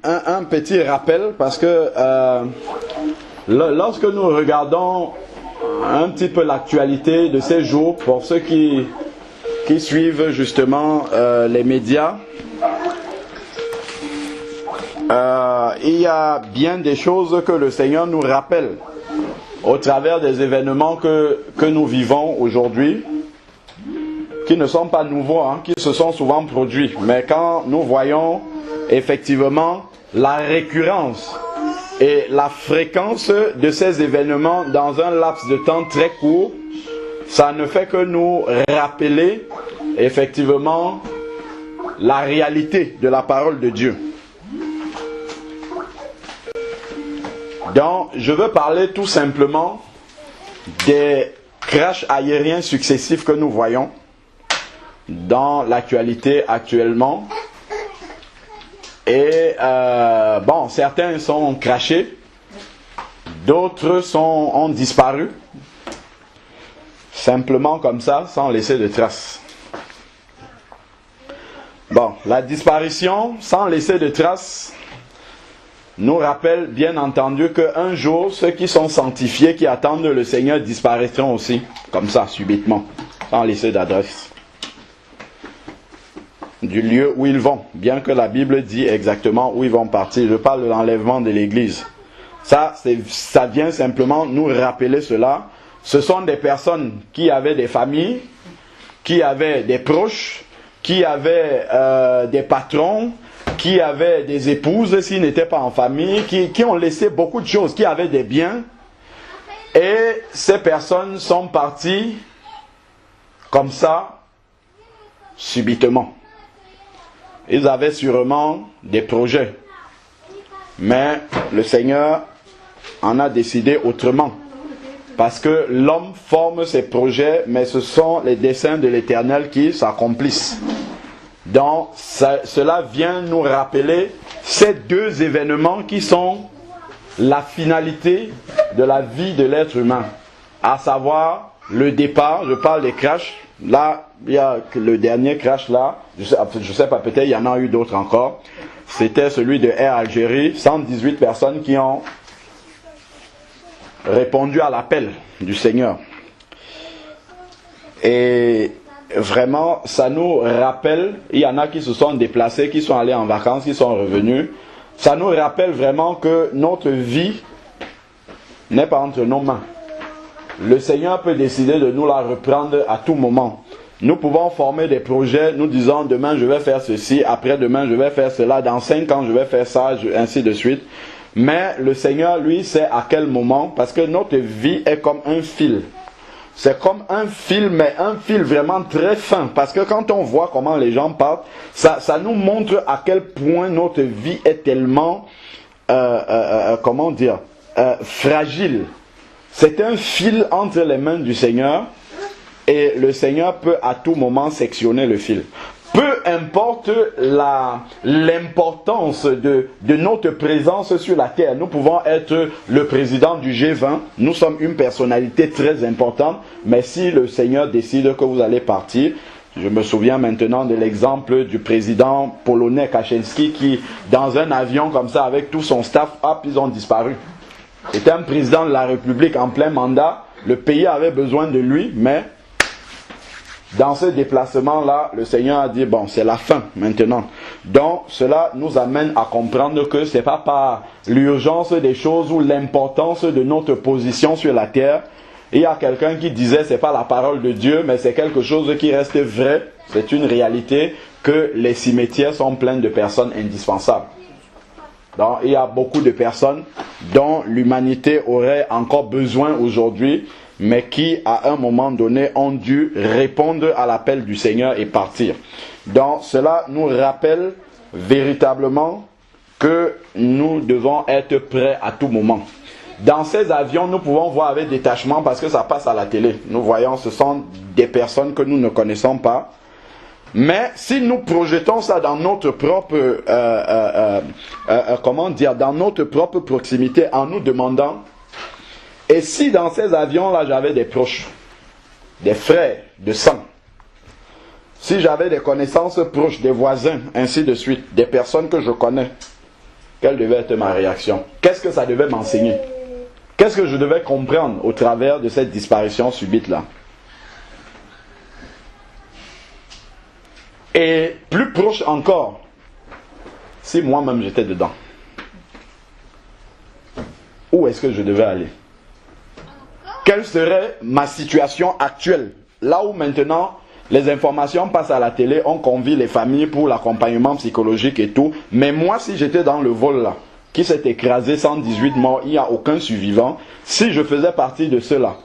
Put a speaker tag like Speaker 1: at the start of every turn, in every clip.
Speaker 1: un petit rappel parce que lorsque nous regardons un petit peu l'actualité de ces jours, pour ceux qui suivent justement les médias, il y a bien des choses que le Seigneur nous rappelle au travers des événements que nous vivons aujourd'hui, qui ne sont pas nouveaux, qui se sont souvent produits. Mais quand nous voyons effectivement la récurrence et la fréquence de ces événements dans un laps de temps très court, ça ne fait que nous rappeler effectivement la réalité de la parole de Dieu. Donc, je veux parler tout simplement des crashs aériens successifs que nous voyons dans l'actualité actuellement. Et bon, certains sont crashés, d'autres ont disparu, simplement comme ça, sans laisser de traces. Bon, la disparition sans laisser de traces nous rappelle bien entendu qu'un jour, ceux qui sont sanctifiés, qui attendent le Seigneur, disparaîtront aussi, comme ça, subitement, sans laisser d'adresse du lieu où ils vont, bien que la Bible dit exactement où ils vont partir. Je parle de l'enlèvement de l'Église. Ça vient simplement nous rappeler cela. Ce sont des personnes qui avaient des familles, qui avaient des proches, qui avaient des patrons, qui avaient des épouses s'ils n'étaient pas en famille, qui ont laissé beaucoup de choses, qui avaient des biens. Et ces personnes sont parties comme ça, subitement. Ils avaient sûrement des projets. Mais le Seigneur en a décidé autrement. Parce que l'homme forme ses projets, mais ce sont les desseins de l'Éternel qui s'accomplissent. Donc, cela vient nous rappeler ces deux événements qui sont la finalité de la vie de l'être humain. À savoir, le départ, je parle des crashs. Là, il y a le dernier crash là, je sais pas, peut-être il y en a eu d'autres encore. C'était celui de Air Algérie, 118 personnes qui ont répondu à l'appel du Seigneur. Et vraiment, ça nous rappelle, il y en a qui se sont déplacés, qui sont allés en vacances, qui sont revenus. Ça nous rappelle vraiment que notre vie n'est pas entre nos mains. Le Seigneur peut décider de nous la reprendre à tout moment. Nous pouvons former des projets, nous disons demain je vais faire ceci, après-demain je vais faire cela, dans 5 ans je vais faire ça, ainsi de suite. Mais le Seigneur, lui, sait à quel moment, parce que notre vie est comme un fil. C'est comme un fil, mais un fil vraiment très fin. Parce que quand on voit comment les gens partent, ça nous montre à quel point notre vie est tellement, fragile. C'est un fil entre les mains du Seigneur et le Seigneur peut à tout moment sectionner le fil. Peu importe l'importance de notre présence sur la terre. Nous pouvons être le président du G20. Nous sommes une personnalité très importante. Mais si le Seigneur décide que vous allez partir, je me souviens maintenant de l'exemple du président polonais Kaczynski qui, dans un avion comme ça, avec tout son staff, hop, ils ont disparu. C'était un président de la République en plein mandat. Le pays avait besoin de lui, mais dans ce déplacement-là, le Seigneur a dit, bon, c'est la fin maintenant. Donc, cela nous amène à comprendre que ce n'est pas par l'urgence des choses ou l'importance de notre position sur la terre. Il y a quelqu'un qui disait, ce n'est pas la parole de Dieu, mais c'est quelque chose qui reste vrai. C'est une réalité que les cimetières sont pleins de personnes indispensables. Donc, il y a beaucoup de personnes dont l'humanité aurait encore besoin aujourd'hui, mais qui, à un moment donné, ont dû répondre à l'appel du Seigneur et partir. Donc, cela nous rappelle véritablement que nous devons être prêts à tout moment. Dans ces avions, nous pouvons voir avec détachement parce que ça passe à la télé. Nous voyons, ce sont des personnes que nous ne connaissons pas. Mais si nous projetons ça dans notre propre, dans notre propre proximité, en nous demandant, et si dans ces avions-là j'avais des proches, des frères de sang, si j'avais des connaissances proches, des voisins, ainsi de suite, des personnes que je connais, quelle devait être ma réaction? Qu'est-ce que ça devait m'enseigner? Qu'est-ce que je devais comprendre au travers de cette disparition subite-là? Et plus proche encore, si moi-même j'étais dedans, où est-ce que je devais aller? Quelle serait ma situation actuelle? Là où maintenant les informations passent à la télé, on convie les familles pour l'accompagnement psychologique et tout. Mais moi, si j'étais dans le vol là, qui s'est écrasé, 118 morts, il n'y a aucun survivant, si je faisais partie de ceux-là,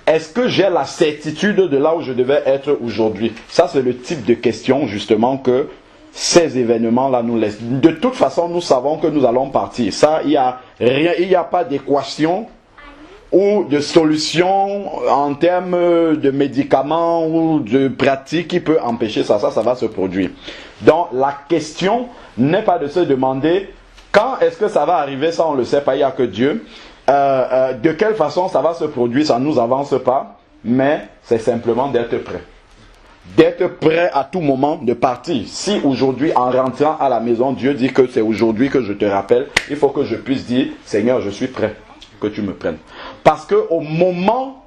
Speaker 1: est-ce que j'ai la certitude de là où je devais être aujourd'hui? Ça, c'est le type de question justement que ces événements-là nous laissent. De toute façon, nous savons que nous allons partir. Ça, il n'y a rien, il n'y a pas d'équation ou de solution en termes de médicaments ou de pratiques qui peut empêcher ça. Ça va se produire. Donc, la question n'est pas de se demander quand est-ce que ça va arriver. Ça, on ne le sait pas, il n'y a que Dieu. De quelle façon ça va se produire, ça ne nous avance pas, mais c'est simplement d'être prêt. D'être prêt à tout moment de partir. Si aujourd'hui, en rentrant à la maison, Dieu dit que c'est aujourd'hui que je te rappelle, il faut que je puisse dire, Seigneur, je suis prêt, que tu me prennes. Parce qu'au moment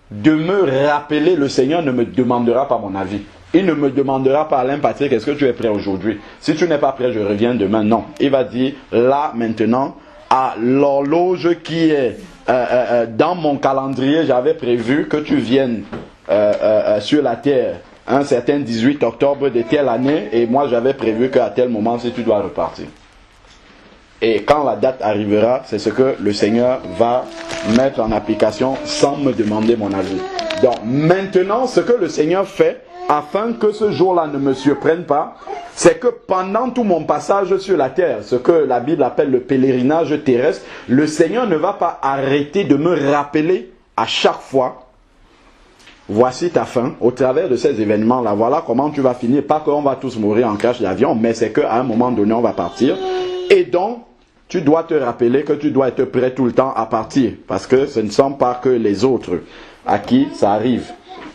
Speaker 1: de me rappeler, le Seigneur ne me demandera pas mon avis. Il ne me demandera pas, Alain Patrick, est-ce que tu es prêt aujourd'hui? Si tu n'es pas prêt, je reviens demain. Non. Il va dire, là, maintenant, à l'horloge qui est dans mon calendrier, j'avais prévu que tu viennes sur la terre un certain 18 octobre de telle année, et moi j'avais prévu qu'à tel moment, si tu dois repartir. Et quand la date arrivera, c'est ce que le Seigneur va mettre en application sans me demander mon avis. Donc maintenant, ce que le Seigneur fait, afin que ce jour-là ne me surprenne pas, c'est que pendant tout mon passage sur la terre, ce que la Bible appelle le pèlerinage terrestre, le Seigneur ne va pas arrêter de me rappeler à chaque fois, voici ta fin, au travers de ces événements-là, voilà comment tu vas finir. Pas qu'on va tous mourir en crash d'avion, mais c'est qu'à un moment donné, on va partir. Et donc, tu dois te rappeler que tu dois être prêt tout le temps à partir, parce que ce ne sont pas que les autres à qui ça arrive.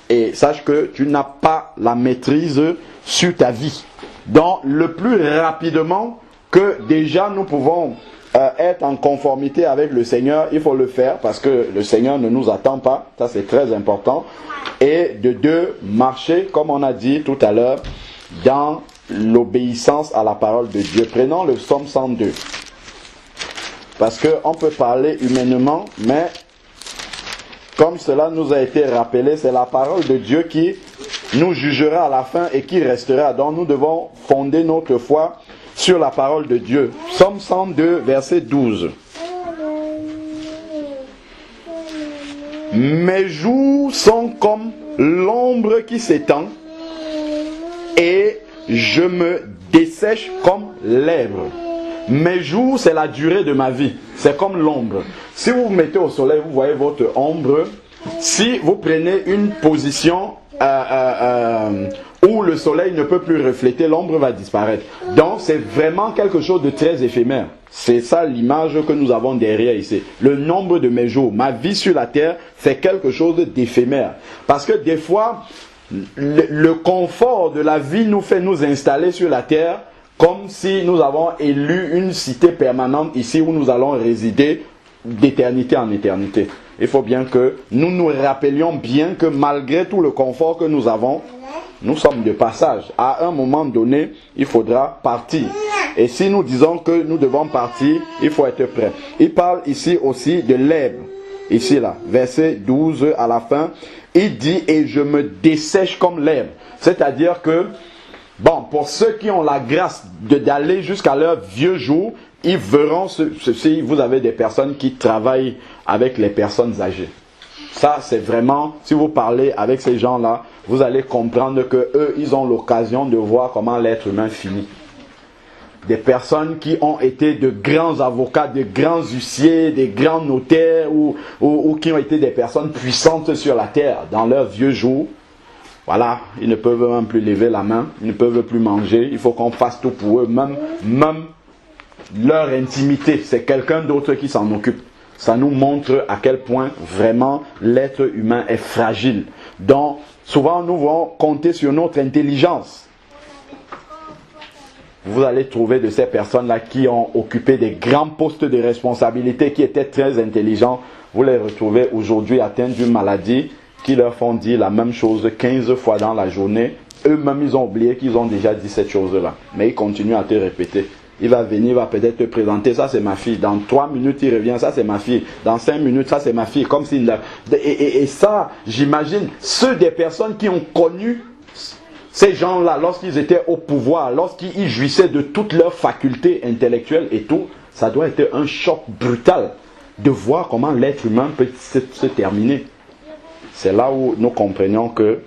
Speaker 1: Et sache que tu n'as pas la maîtrise sur ta vie. Donc, le plus rapidement que déjà nous pouvons être en conformité avec le Seigneur, il faut le faire parce que le Seigneur ne nous attend pas. Ça, c'est très important. Et de deux, marcher, comme on a dit tout à l'heure, dans l'obéissance à la parole de Dieu. Prenons le psaume 102. Parce qu'on peut parler humainement, mais comme cela nous a été rappelé, c'est la parole de Dieu qui nous jugera à la fin et qui restera. Donc nous devons fonder notre foi sur la parole de Dieu. Psaume 102, verset 12. Mes jours sont comme l'ombre qui s'étend et je me dessèche comme l'herbe. Mes jours, c'est la durée de ma vie. C'est comme l'ombre. Si vous vous mettez au soleil, vous voyez votre ombre. Si vous prenez une position où le soleil ne peut plus refléter, l'ombre va disparaître. Donc, c'est vraiment quelque chose de très éphémère. C'est ça l'image que nous avons derrière ici. Le nombre de mes jours, ma vie sur la terre, c'est quelque chose d'éphémère. Parce que des fois, le confort de la vie nous fait nous installer sur la terre comme si nous avons élu une cité permanente ici où nous allons résider d'éternité en éternité. Il faut bien que nous nous rappelions bien que malgré tout le confort que nous avons, nous sommes de passage. À un moment donné, il faudra partir. Et si nous disons que nous devons partir, il faut être prêt. Il parle ici aussi de l'herbe. Ici là, verset 12 à la fin, il dit « Et je me dessèche comme l'herbe ». C'est-à-dire que, bon, pour ceux qui ont la grâce d'aller jusqu'à leur vieux jour, ils verront si vous avez des personnes qui travaillent avec les personnes âgées. Ça, c'est vraiment, si vous parlez avec ces gens-là, vous allez comprendre que eux, ils ont l'occasion de voir comment l'être humain finit. Des personnes qui ont été de grands avocats, de grands huissiers, des grands notaires ou qui ont été des personnes puissantes sur la terre dans leurs vieux jours. Voilà, ils ne peuvent même plus lever la main, ils ne peuvent plus manger, il faut qu'on fasse tout pour eux, même leur intimité, c'est quelqu'un d'autre qui s'en occupe. Ça nous montre à quel point vraiment l'être humain est fragile. Donc, souvent nous devons compter sur notre intelligence. vous allez trouver de ces personnes-là qui ont occupé des grands postes de responsabilité, qui étaient très intelligents. Vous les retrouvez aujourd'hui atteints d'une maladie qui leur font dire la même chose 15 fois dans la journée. Eux-mêmes, ils ont oublié qu'ils ont déjà dit cette chose-là. Mais ils continuent à te répéter. Il va venir, il va peut-être te présenter, ça c'est ma fille. Dans 3 minutes, il revient, ça c'est ma fille. Dans 5 minutes, ça c'est ma fille. Comme si... Et ça, j'imagine, ceux des personnes qui ont connu ces gens-là, lorsqu'ils étaient au pouvoir, lorsqu'ils jouissaient de toutes leurs facultés intellectuelles et tout, ça doit être un choc brutal de voir comment l'être humain peut se terminer. C'est là où nous comprenons que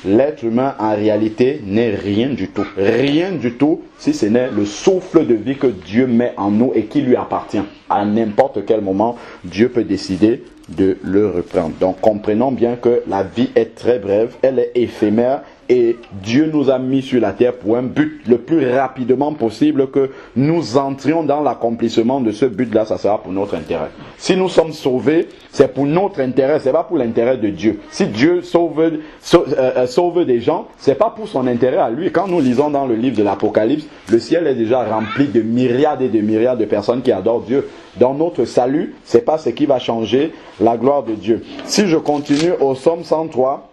Speaker 1: l'être humain en réalité n'est rien du tout. Rien du tout si ce n'est le souffle de vie que Dieu met en nous et qui lui appartient. À n'importe quel moment, Dieu peut décider de le reprendre. Donc comprenons bien que la vie est très brève, elle est éphémère. Et Dieu nous a mis sur la terre pour un but le plus rapidement possible, que nous entrions dans l'accomplissement de ce but-là, ça sera pour notre intérêt. Si nous sommes sauvés, c'est pour notre intérêt, c'est pas pour l'intérêt de Dieu. Si Dieu sauve des gens, c'est pas pour son intérêt à lui. Quand nous lisons dans le livre de l'Apocalypse, le ciel est déjà rempli de myriades et de myriades de personnes qui adorent Dieu. Dans notre salut, c'est pas ce qui va changer la gloire de Dieu. Si je continue au Psaume 103,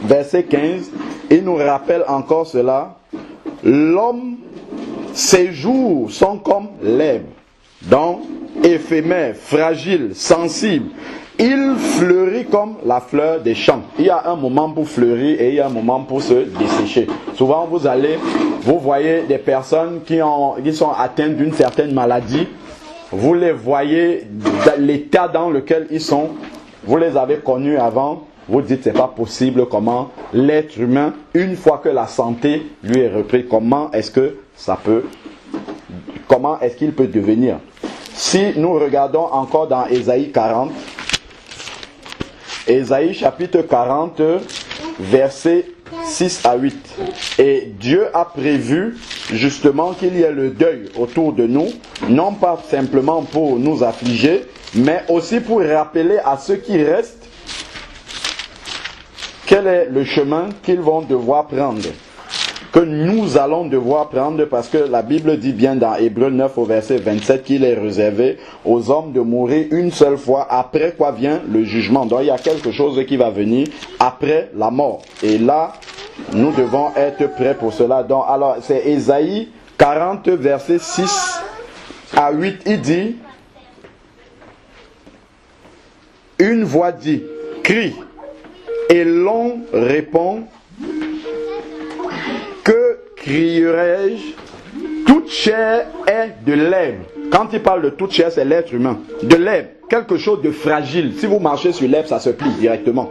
Speaker 1: verset 15, il nous rappelle encore cela. L'homme, ses jours sont comme l'herbe, donc éphémère, fragile, sensible. Il fleurit comme la fleur des champs. Il y a un moment pour fleurir et il y a un moment pour se dessécher. Souvent vous voyez des personnes qui sont atteintes d'une certaine maladie. Vous les voyez dans l'état dans lequel ils sont. Vous les avez connus avant. Vous dites, c'est pas possible comment l'être humain, une fois que la santé lui est reprise, comment est-ce qu'il peut devenir? Si nous regardons encore dans Ésaïe 40, Ésaïe chapitre 40, versets 6 à 8. Et Dieu a prévu justement qu'il y ait le deuil autour de nous, non pas simplement pour nous affliger, mais aussi pour rappeler à ceux qui restent quel est le chemin qu'ils vont devoir prendre, que nous allons devoir prendre, parce que la Bible dit bien dans Hébreux 9 au verset 27 qu'il est réservé aux hommes de mourir une seule fois, après quoi vient le jugement. Donc il y a quelque chose qui va venir après la mort. Et là, nous devons être prêts pour cela. Donc, alors, c'est Ésaïe 40 verset 6 à 8, il dit, une voix dit, crie. Et l'on répond, que crierai-je? Toute chair est de l'herbe. Quand il parle de toute chair, c'est l'être humain. De l'herbe, quelque chose de fragile. Si vous marchez sur l'herbe, ça se plie directement.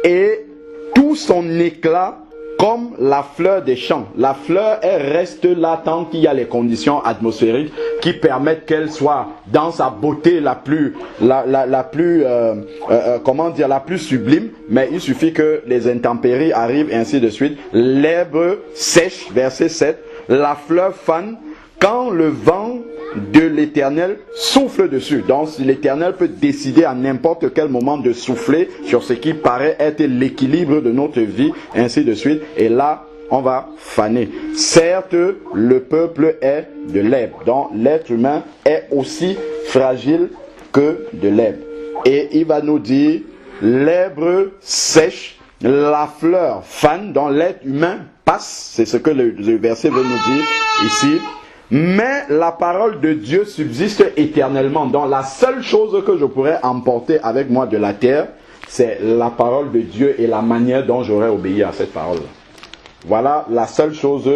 Speaker 1: Et tout son éclat comme la fleur des champs. La fleur, elle reste là tant qu'il y a les conditions atmosphériques qui permettent qu'elle soit dans sa beauté la plus sublime. Mais il suffit que les intempéries arrivent, et ainsi de suite. L'herbe sèche, verset 7. La fleur fane quand le vent de l'Éternel souffle dessus. Donc l'Éternel peut décider à n'importe quel moment de souffler sur ce qui paraît être l'équilibre de notre vie, ainsi de suite. Et là, on va faner. Certes, le peuple est de l'herbe. Donc l'être humain est aussi fragile que de l'herbe. Et il va nous dire, l'herbe sèche, la fleur fane, donc l'être humain passe. C'est ce que le verset veut nous dire ici. Mais la parole de Dieu subsiste éternellement. Donc la seule chose que je pourrais emporter avec moi de la terre, c'est la parole de Dieu et la manière dont j'aurais obéi à cette parole. Voilà la seule chose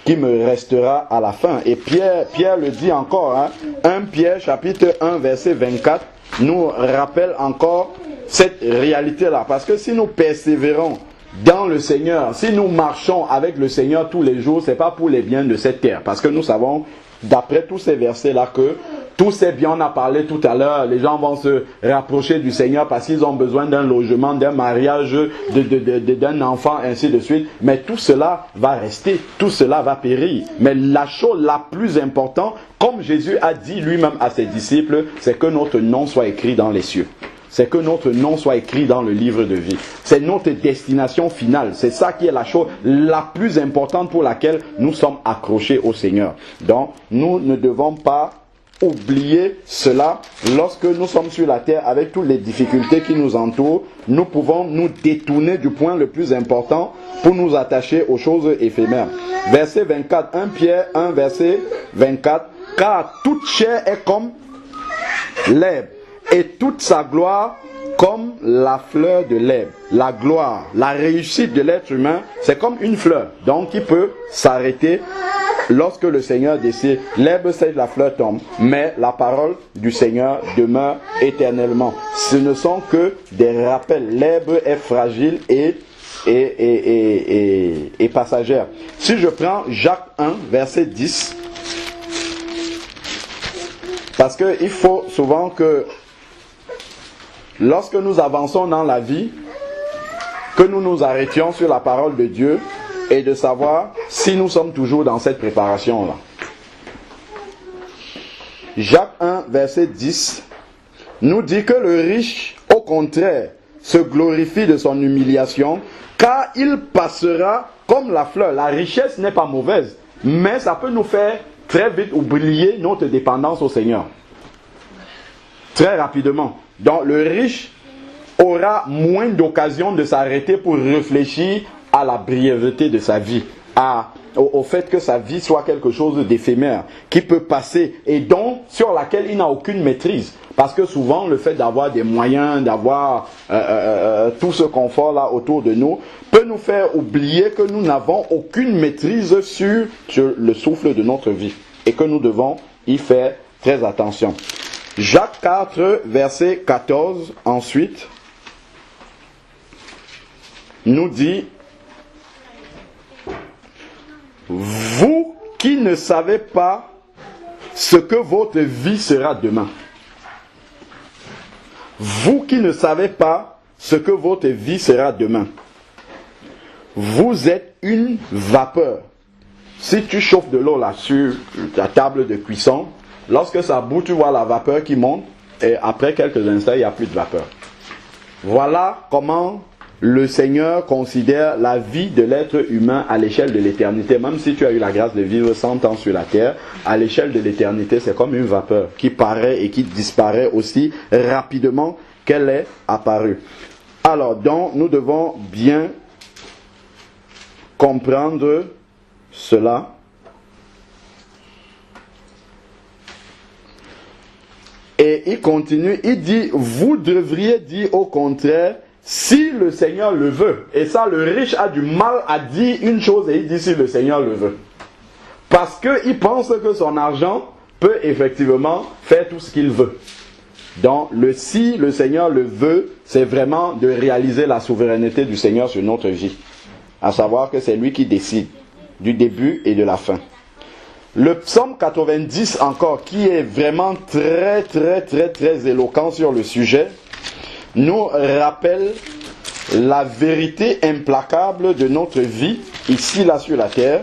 Speaker 1: qui me restera à la fin. Et Pierre le dit encore, 1 Pierre chapitre 1 verset 24 nous rappelle encore cette réalité-là. Parce que si nous persévérons dans le Seigneur, si nous marchons avec le Seigneur tous les jours, c'est pas pour les biens de cette terre. Parce que nous savons, d'après tous ces versets-là, que tous ces biens, on a parlé tout à l'heure, les gens vont se rapprocher du Seigneur parce qu'ils ont besoin d'un logement, d'un mariage, d'un enfant, ainsi de suite. Mais tout cela va rester, tout cela va périr. Mais la chose la plus importante, comme Jésus a dit lui-même à ses disciples, c'est que notre nom soit écrit dans les cieux. c'est que notre nom soit écrit dans le livre de vie. C'est notre destination finale. C'est ça qui est la chose la plus importante pour laquelle nous sommes accrochés au Seigneur. Donc, nous ne devons pas oublier cela. Lorsque nous sommes sur la terre avec toutes les difficultés qui nous entourent, nous pouvons nous détourner du point le plus important pour nous attacher aux choses éphémères. Verset 24, 1 Pierre 1 verset 24, car toute chair est comme l'herbe et toute sa gloire comme la fleur de l'herbe. La gloire, la réussite de l'être humain, c'est comme une fleur, donc qui peut s'arrêter lorsque le Seigneur décide. L'herbe sèche, la fleur tombe, mais la parole du Seigneur demeure éternellement. Ce ne sont que des rappels. L'herbe est fragile et passagère. Si je prends Jacques 1, verset 10, parce qu'il faut souvent que lorsque nous avançons dans la vie, que nous nous arrêtions sur la parole de Dieu et de savoir si nous sommes toujours dans cette préparation-là. Jacques 1, verset 10, nous dit que le riche, au contraire, se glorifie de son humiliation, car il passera comme la fleur. La richesse n'est pas mauvaise, mais ça peut nous faire très vite oublier notre dépendance au Seigneur. Très rapidement. Donc le riche aura moins d'occasion de s'arrêter pour réfléchir à la brièveté de sa vie, au fait que sa vie soit quelque chose d'éphémère, qui peut passer et donc sur laquelle il n'a aucune maîtrise. Parce que souvent le fait d'avoir des moyens, d'avoir tout ce confort-là autour de nous, peut nous faire oublier que nous n'avons aucune maîtrise sur le souffle de notre vie et que nous devons y faire très attention. Jacques 4, verset 14, ensuite, nous dit: vous qui ne savez pas ce que votre vie sera demain. Vous qui ne savez pas ce que votre vie sera demain. Vous êtes une vapeur. Si tu chauffes de l'eau là sur ta table de cuisson, lorsque ça bout, tu vois la vapeur qui monte et après quelques instants, il n'y a plus de vapeur. Voilà comment le Seigneur considère la vie de l'être humain à l'échelle de l'éternité. Même si tu as eu la grâce de vivre 100 ans sur la terre, à l'échelle de l'éternité, c'est comme une vapeur qui paraît et qui disparaît aussi rapidement qu'elle est apparue. Alors, donc, nous devons bien comprendre cela. Et il continue, il dit, vous devriez dire au contraire, si le Seigneur le veut. Et ça, le riche a du mal à dire une chose et il dit si le Seigneur le veut. Parce qu'il pense que son argent peut effectivement faire tout ce qu'il veut. Donc, si le Seigneur le veut, c'est vraiment de réaliser la souveraineté du Seigneur sur notre vie. À savoir que c'est lui qui décide du début et de la fin. Le psaume 90 encore, qui est vraiment très éloquent sur le sujet, nous rappelle la vérité implacable de notre vie, ici, là, sur la terre.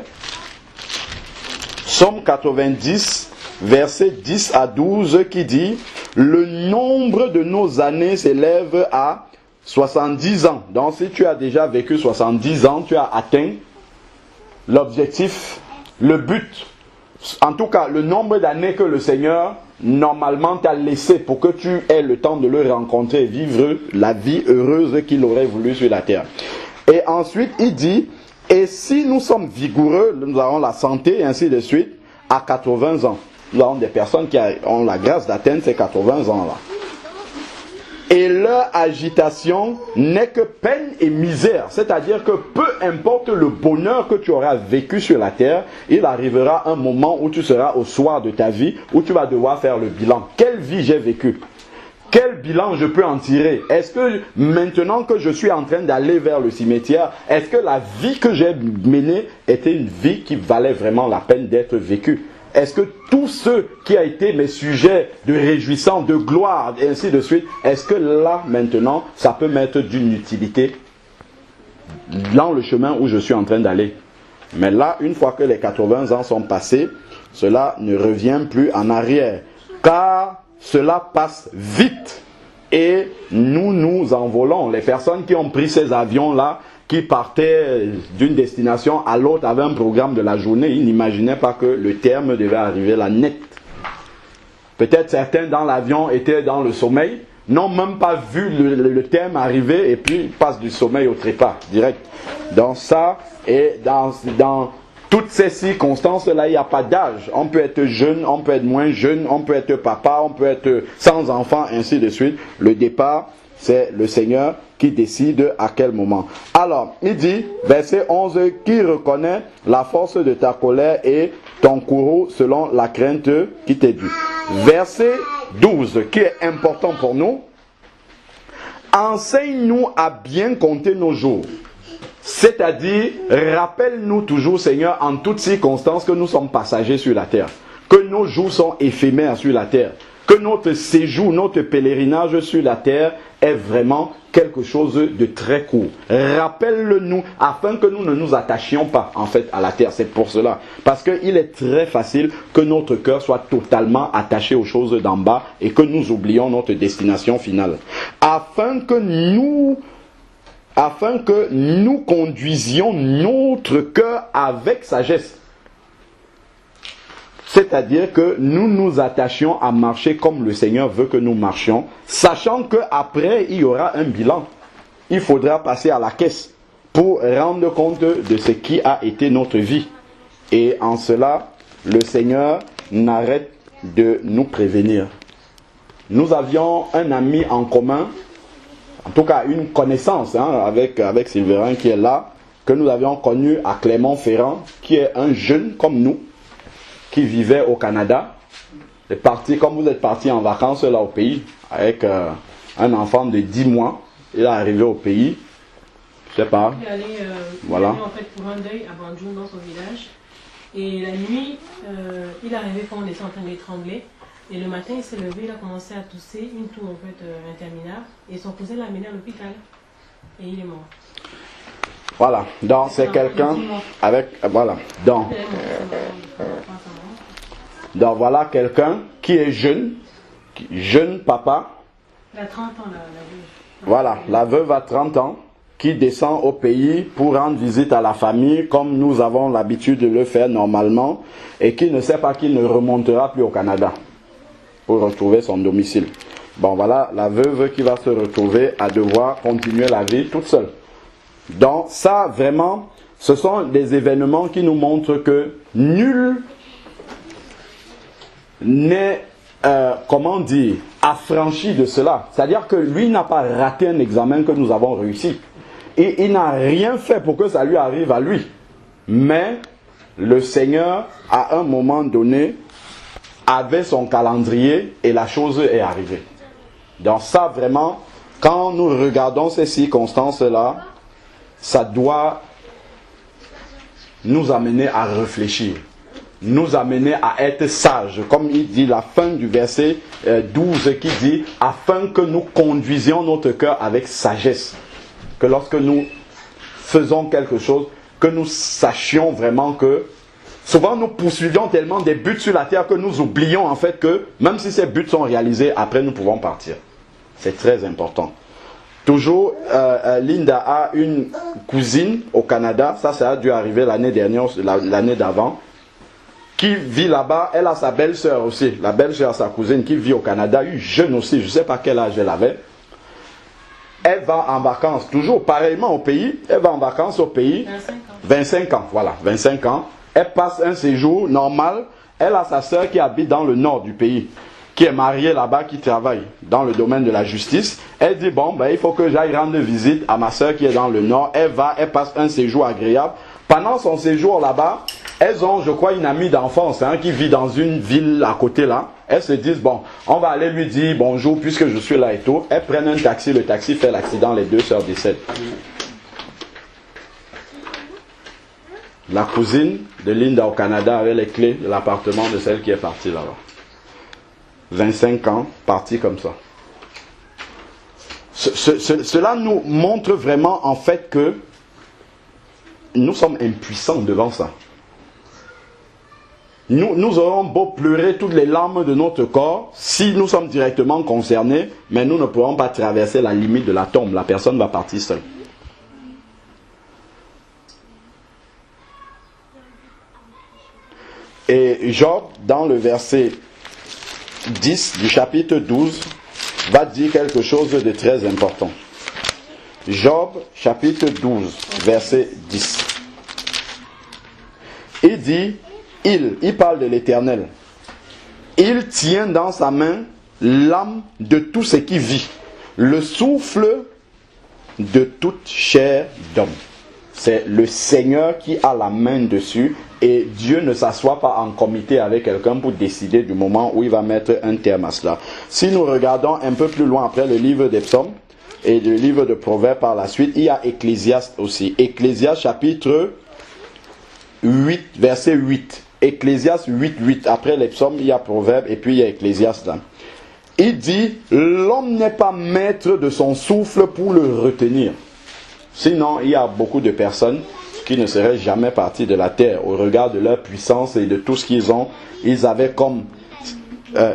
Speaker 1: Psaume 90, versets 10 à 12, qui dit « Le nombre de nos années s'élève à 70 ans. » Donc, si tu as déjà vécu 70 ans, tu as atteint l'objectif, le but. En tout cas, le nombre d'années que le Seigneur normalement t'a laissé pour que tu aies le temps de le rencontrer et vivre la vie heureuse qu'il aurait voulu sur la terre. Et ensuite, il dit, et si nous sommes vigoureux, nous avons la santé et ainsi de suite, à 80 ans. Nous avons des personnes qui ont la grâce d'atteindre ces 80 ans-là. Et leur agitation n'est que peine et misère. C'est-à-dire que peu importe le bonheur que tu auras vécu sur la terre, il arrivera un moment où tu seras au soir de ta vie, où tu vas devoir faire le bilan. Quelle vie j'ai vécue? Quel bilan je peux en tirer? Est-ce que maintenant que je suis en train d'aller vers le cimetière, est-ce que la vie que j'ai menée était une vie qui valait vraiment la peine d'être vécue? Est-ce que tout ce qui a été mes sujets de réjouissance, de gloire, et ainsi de suite, est-ce que là, maintenant, ça peut m'être d'une utilité dans le chemin où je suis en train d'aller? Mais là, une fois que les 80 ans sont passés, cela ne revient plus en arrière. Car cela passe vite et nous envolons. Les personnes qui ont pris ces avions-là, qui partaient d'une destination à l'autre avec un programme de la journée, ils n'imaginaient pas que le terme devait arriver là net. Peut-être certains dans l'avion étaient dans le sommeil, n'ont même pas vu le terme arriver et puis ils passent du sommeil au trépas, direct. Donc ça, et dans toutes ces circonstances-là, il n'y a pas d'âge. On peut être jeune, on peut être moins jeune, on peut être papa, on peut être sans enfant, ainsi de suite. Le départ, c'est le Seigneur qui décide à quel moment. Alors, il dit, verset 11, qui reconnaît la force de ta colère et ton courroux selon la crainte qui t'est due. Verset 12, qui est important pour nous. Enseigne-nous à bien compter nos jours. C'est-à-dire, rappelle-nous toujours, Seigneur, en toutes circonstances, que nous sommes passagers sur la terre. Que nos jours sont éphémères sur la terre. Que notre séjour, notre pèlerinage sur la terre est vraiment quelque chose de très court. Rappelle-le-nous afin que nous ne nous attachions pas en fait à la terre. C'est pour cela. Parce qu'il est très facile que notre cœur soit totalement attaché aux choses d'en bas et que nous oublions notre destination finale. Afin que nous conduisions notre cœur avec sagesse. C'est-à-dire que nous nous attachions à marcher comme le Seigneur veut que nous marchions, sachant qu'après, il y aura un bilan. Il faudra passer à la caisse pour rendre compte de ce qui a été notre vie. Et en cela, le Seigneur n'arrête de nous prévenir. Nous avions un ami en commun, en tout cas une connaissance avec Sylvain qui est là, que nous avions connu à Clermont-Ferrand, qui est un jeune comme nous, qui vivait au Canada, est parti, comme vous êtes parti en vacances là au pays, avec un enfant de 10 mois, il est arrivé au pays, je sais pas,
Speaker 2: il allait,
Speaker 1: voilà.
Speaker 2: Il allait en fait pour un deuil à Banjul dans son village, et la nuit, il est arrivé quand on était en train d'étrangler, et le matin il s'est levé, il a commencé à tousser, une toux en fait interminable, et son cousin l'a amené à l'hôpital, et il est mort.
Speaker 1: Voilà, donc c'est quelqu'un avec, voilà, donc voilà quelqu'un qui est jeune papa.
Speaker 2: Il a 30 ans la veuve.
Speaker 1: Voilà, la veuve a 30 ans, qui descend au pays pour rendre visite à la famille, comme nous avons l'habitude de le faire normalement, et qui ne sait pas qu'il ne remontera plus au Canada pour retrouver son domicile. Bon voilà, la veuve qui va se retrouver à devoir continuer la vie toute seule. Donc ça vraiment, ce sont des événements qui nous montrent que nul n'est, affranchi de cela. C'est-à-dire que lui n'a pas raté un examen que nous avons réussi. Et il n'a rien fait pour que ça lui arrive à lui. Mais le Seigneur, à un moment donné, avait son calendrier et la chose est arrivée. Donc ça vraiment, quand nous regardons ces circonstances-là, ça doit nous amener à réfléchir, nous amener à être sages, comme il dit la fin du verset 12 qui dit « afin que nous conduisions notre cœur avec sagesse ». Que lorsque nous faisons quelque chose, que nous sachions vraiment que souvent nous poursuivions tellement des buts sur la terre que nous oublions en fait que même si ces buts sont réalisés, après nous pouvons partir. C'est très important. Toujours, Linda a une cousine au Canada, ça a dû arriver l'année dernière, l'année d'avant, qui vit là-bas. Elle a sa belle-sœur aussi, la belle-sœur, sa cousine qui vit au Canada, une jeune aussi, je ne sais pas quel âge elle avait. Elle va en vacances, toujours pareillement au pays, elle va en vacances au pays, 25 ans, voilà, 25 ans. Elle passe un séjour normal, elle a sa sœur qui habite dans le nord du pays, qui est mariée là-bas, qui travaille dans le domaine de la justice. Elle dit, bon, ben, il faut que j'aille rendre visite à ma soeur qui est dans le nord. Elle passe un séjour agréable. Pendant son séjour là-bas, elles ont, je crois, une amie d'enfance qui vit dans une ville à côté là. Elles se disent, bon, on va aller lui dire bonjour puisque je suis là et tout. Elles prennent un taxi, le taxi fait l'accident, les deux sœurs décèdent. La cousine de Linda au Canada avait les clés de l'appartement de celle qui est partie là-bas. 25 ans, parti comme ça. Cela nous montre vraiment en fait que nous sommes impuissants devant ça. Nous aurons beau pleurer toutes les larmes de notre corps, si nous sommes directement concernés, mais nous ne pourrons pas traverser la limite de la tombe. La personne va partir seule. Et Job, dans le verset 10 du chapitre 12, va dire quelque chose de très important. Job, chapitre 12, verset 10. Il dit, il parle de l'Éternel. Il tient dans sa main l'âme de tout ce qui vit, le souffle de toute chair d'homme. C'est le Seigneur qui a la main dessus et Dieu ne s'assoit pas en comité avec quelqu'un pour décider du moment où il va mettre un terme à cela. Si nous regardons un peu plus loin après le livre des psaumes et le livre de Proverbes par la suite, il y a Ecclésiaste aussi. Ecclésiaste chapitre 8, verset 8. Ecclésiaste 8, 8. Après les psaumes, il y a Proverbes et puis il y a Ecclésiaste là. Il dit, l'homme n'est pas maître de son souffle pour le retenir. Sinon, il y a beaucoup de personnes qui ne seraient jamais parties de la terre au regard de leur puissance et de tout ce qu'ils ont. Ils avaient comme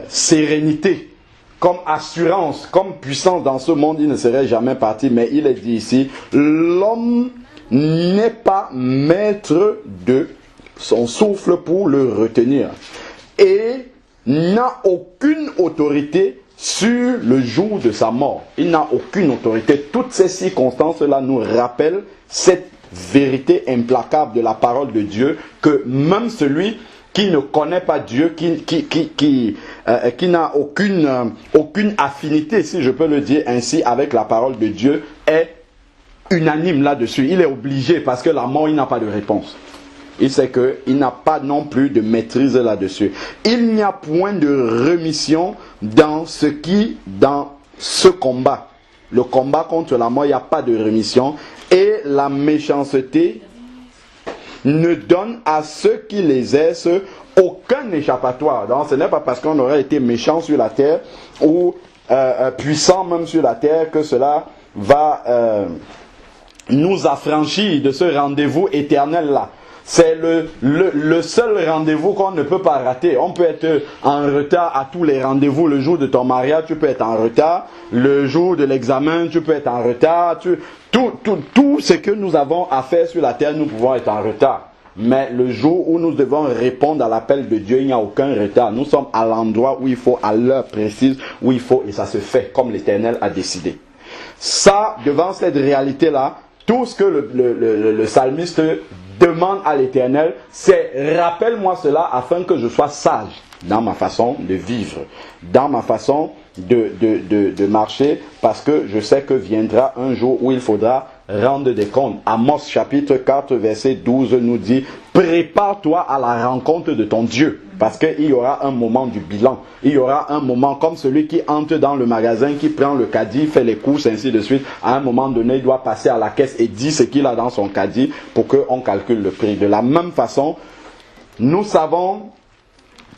Speaker 1: sérénité, comme assurance, comme puissance dans ce monde. Ils ne seraient jamais partis. Mais il est dit ici, l'homme n'est pas maître de son souffle pour le retenir et n'a aucune autorité sur le jour de sa mort. Il n'a aucune autorité. Toutes ces circonstances-là nous rappellent cette vérité implacable de la parole de Dieu, que même celui qui ne connaît pas Dieu, qui n'a aucune affinité, si je peux le dire ainsi, avec la parole de Dieu, est unanime là-dessus. Il est obligé parce que la mort, il n'a pas de réponse. Il sait qu'il n'a pas non plus de maîtrise là-dessus. Il n'y a point de remission dans ce combat. Le combat contre la mort, il n'y a pas de remission. Et la méchanceté ne donne à ceux qui les aissent aucun échappatoire. Donc, ce n'est pas parce qu'on aurait été méchant sur la terre ou puissant même sur la terre que cela va nous affranchir de ce rendez-vous éternel-là. C'est le seul rendez-vous qu'on ne peut pas rater. On peut être en retard à tous les rendez-vous. Le jour de ton mariage, tu peux être en retard. Le jour de l'examen, tu peux être en retard. Tout ce que nous avons à faire sur la terre, nous pouvons être en retard. Mais le jour où nous devons répondre à l'appel de Dieu, il n'y a aucun retard. Nous sommes à l'endroit où il faut, à l'heure précise, où il faut, et ça se fait comme l'Éternel a décidé. Ça, devant cette réalité-là, tout ce que le psalmiste demande à l'Éternel, c'est rappelle-moi cela afin que je sois sage dans ma façon de vivre, dans ma façon de marcher, parce que je sais que viendra un jour où il faudra rendre des comptes. Amos chapitre 4 verset 12 nous dit, prépare-toi à la rencontre de ton Dieu, parce qu'il y aura un moment du bilan. Il y aura un moment comme celui qui entre dans le magasin, qui prend le caddie, fait les courses, ainsi de suite. À un moment donné, il doit passer à la caisse et dire ce qu'il a dans son caddie pour qu'on calcule le prix. De la même façon, nous savons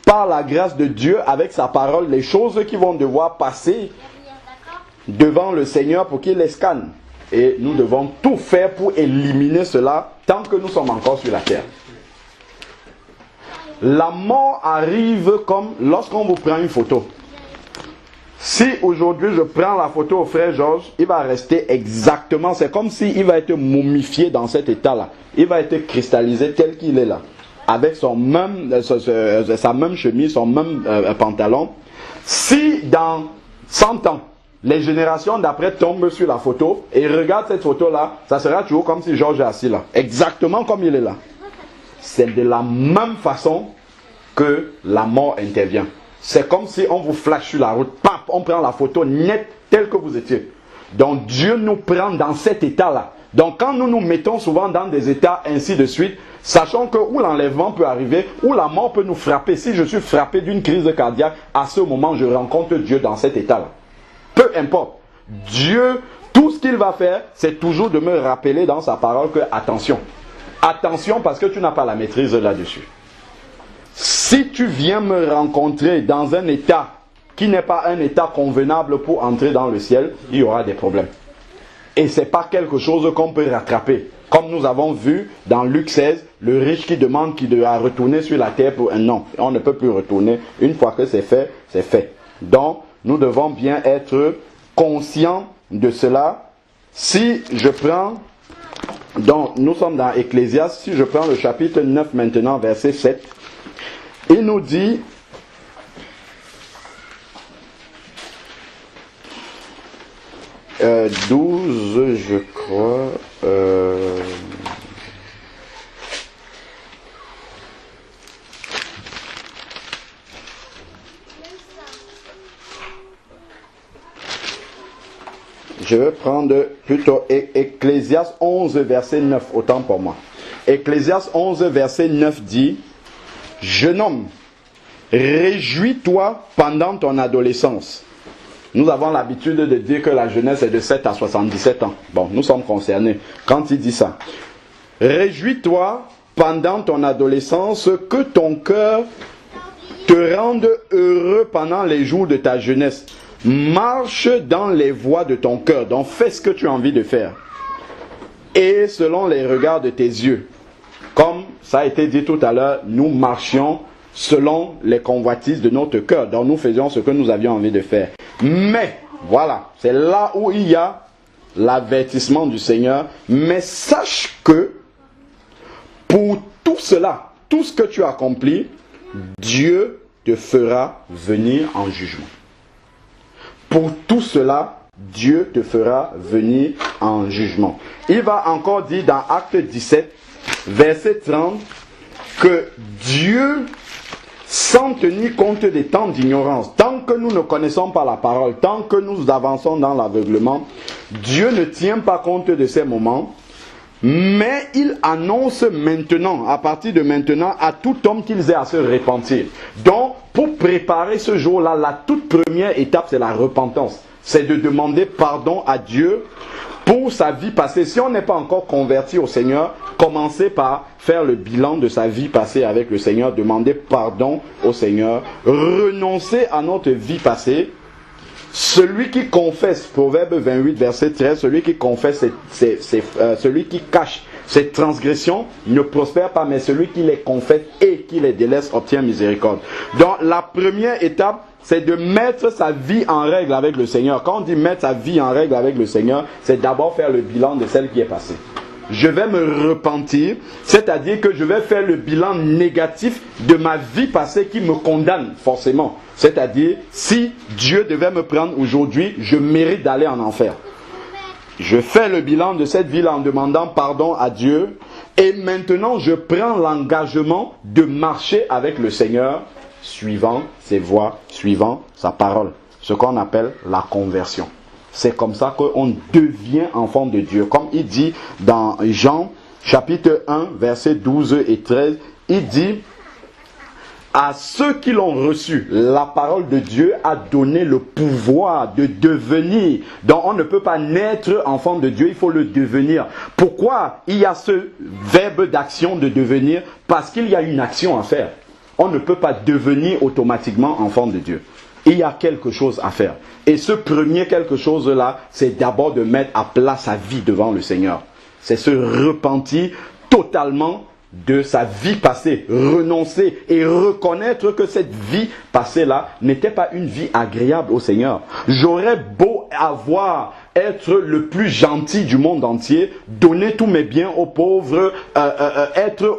Speaker 1: par la grâce de Dieu, avec sa parole, les choses qui vont devoir passer devant le Seigneur pour qu'il les scanne. Et nous devons tout faire pour éliminer cela tant que nous sommes encore sur la terre. La mort arrive comme lorsqu'on vous prend une photo. Si aujourd'hui je prends la photo au frère Georges, il va rester exactement, c'est comme s'il va être momifié dans cet état-là. Il va être cristallisé tel qu'il est là. Avec sa même chemise, son même pantalon. Si dans 100 ans, les générations d'après tombent sur la photo et regardent cette photo-là, ça sera toujours comme si Georges est assis là. Exactement comme il est là. C'est de la même façon que la mort intervient. C'est comme si on vous flash sur la route, paf, on prend la photo nette telle que vous étiez. Donc Dieu nous prend dans cet état-là. Donc quand nous nous mettons souvent dans des états ainsi de suite, sachant que où l'enlèvement peut arriver, où la mort peut nous frapper. Si je suis frappé d'une crise cardiaque, à ce moment je rencontre Dieu dans cet état-là. Peu importe. Dieu, tout ce qu'il va faire, c'est toujours de me rappeler dans sa parole que attention. Attention parce que tu n'as pas la maîtrise là-dessus. Si tu viens me rencontrer dans un état qui n'est pas un état convenable pour entrer dans le ciel, il y aura des problèmes. Et ce n'est pas quelque chose qu'on peut rattraper. Comme nous avons vu dans Luc 16, le riche qui demande qu'il doit retourner sur la terre pour un an. On ne peut plus retourner. Une fois que c'est fait, c'est fait. Donc, nous devons bien être conscients de cela. Si je prends, donc nous sommes dans Ecclésiaste, si je prends le chapitre 9 maintenant, verset 7, il nous dit, 12, je crois. Je vais prendre plutôt Ecclésiaste 11, verset 9, autant pour moi. Ecclésiaste 11, verset 9 dit, « Jeune homme, réjouis-toi pendant ton adolescence. » Nous avons l'habitude de dire que la jeunesse est de 7 à 77 ans. Bon, nous sommes concernés. Quand il dit ça, « Réjouis-toi pendant ton adolescence, que ton cœur te rende heureux pendant les jours de ta jeunesse. Marche dans les voies de ton cœur. » Donc fais ce que tu as envie de faire. Et selon les regards de tes yeux. Comme ça a été dit tout à l'heure, nous marchions selon les convoitises de notre cœur. Donc nous faisions ce que nous avions envie de faire. Mais, voilà, c'est là où il y a l'avertissement du Seigneur. Mais sache que pour tout cela, tout ce que tu accomplis, Dieu te fera venir en jugement. Pour tout cela, Dieu te fera venir en jugement. Il va encore dire dans Acte 17, verset 30, que Dieu, sans tenir compte des temps d'ignorance, tant que nous ne connaissons pas la parole, tant que nous avançons dans l'aveuglement, Dieu ne tient pas compte de ces moments, mais il annonce maintenant, à partir de maintenant, à tout homme qu'ils aient à se repentir. Donc, pour préparer ce jour-là, la toute première étape, c'est la repentance. C'est de demander pardon à Dieu pour sa vie passée. Si on n'est pas encore converti au Seigneur, commencez par faire le bilan de sa vie passée avec le Seigneur, demander pardon au Seigneur, renoncer à notre vie passée. Celui qui confesse, Proverbe 28, verset 13, celui qui confesse, celui qui cache ses transgressions ne prospère pas, mais celui qui les confesse et qui les délaisse obtient miséricorde. Donc la première étape, c'est de mettre sa vie en règle avec le Seigneur. Quand on dit mettre sa vie en règle avec le Seigneur, c'est d'abord faire le bilan de celle qui est passée. Je vais me repentir, c'est-à-dire que je vais faire le bilan négatif de ma vie passée qui me condamne forcément. C'est-à-dire, si Dieu devait me prendre aujourd'hui, je mérite d'aller en enfer. Je fais le bilan de cette vie-là en demandant pardon à Dieu. Et maintenant, je prends l'engagement de marcher avec le Seigneur, suivant ses voies, suivant sa parole. Ce qu'on appelle la conversion. C'est comme ça qu'on devient enfant de Dieu. Comme il dit dans Jean, chapitre 1, versets 12 et 13, il dit, à ceux qui l'ont reçu, la parole de Dieu a donné le pouvoir de devenir. Donc on ne peut pas naître enfant de Dieu, il faut le devenir. Pourquoi il y a ce verbe d'action de devenir? Parce qu'il y a une action à faire. On ne peut pas devenir automatiquement enfant de Dieu. Il y a quelque chose à faire. Et ce premier quelque chose-là, c'est d'abord de mettre à plat sa vie devant le Seigneur. C'est se repentir totalement de sa vie passée, renoncer et reconnaître que cette vie passée-là n'était pas une vie agréable au Seigneur. J'aurais beau être le plus gentil du monde entier, donner tous mes biens aux pauvres, être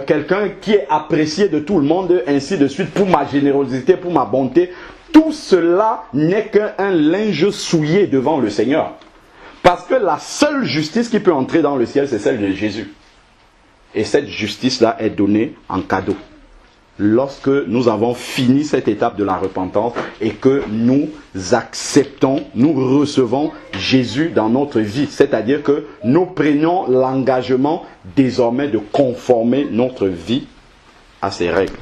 Speaker 1: quelqu'un qui est apprécié de tout le monde, ainsi de suite, pour ma générosité, pour ma bonté. Tout cela n'est qu'un linge souillé devant le Seigneur. Parce que la seule justice qui peut entrer dans le ciel, c'est celle de Jésus. Et cette justice-là est donnée en cadeau. Lorsque nous avons fini cette étape de la repentance et que nous acceptons, nous recevons Jésus dans notre vie. C'est-à-dire que nous prenons l'engagement désormais de conformer notre vie à ses règles,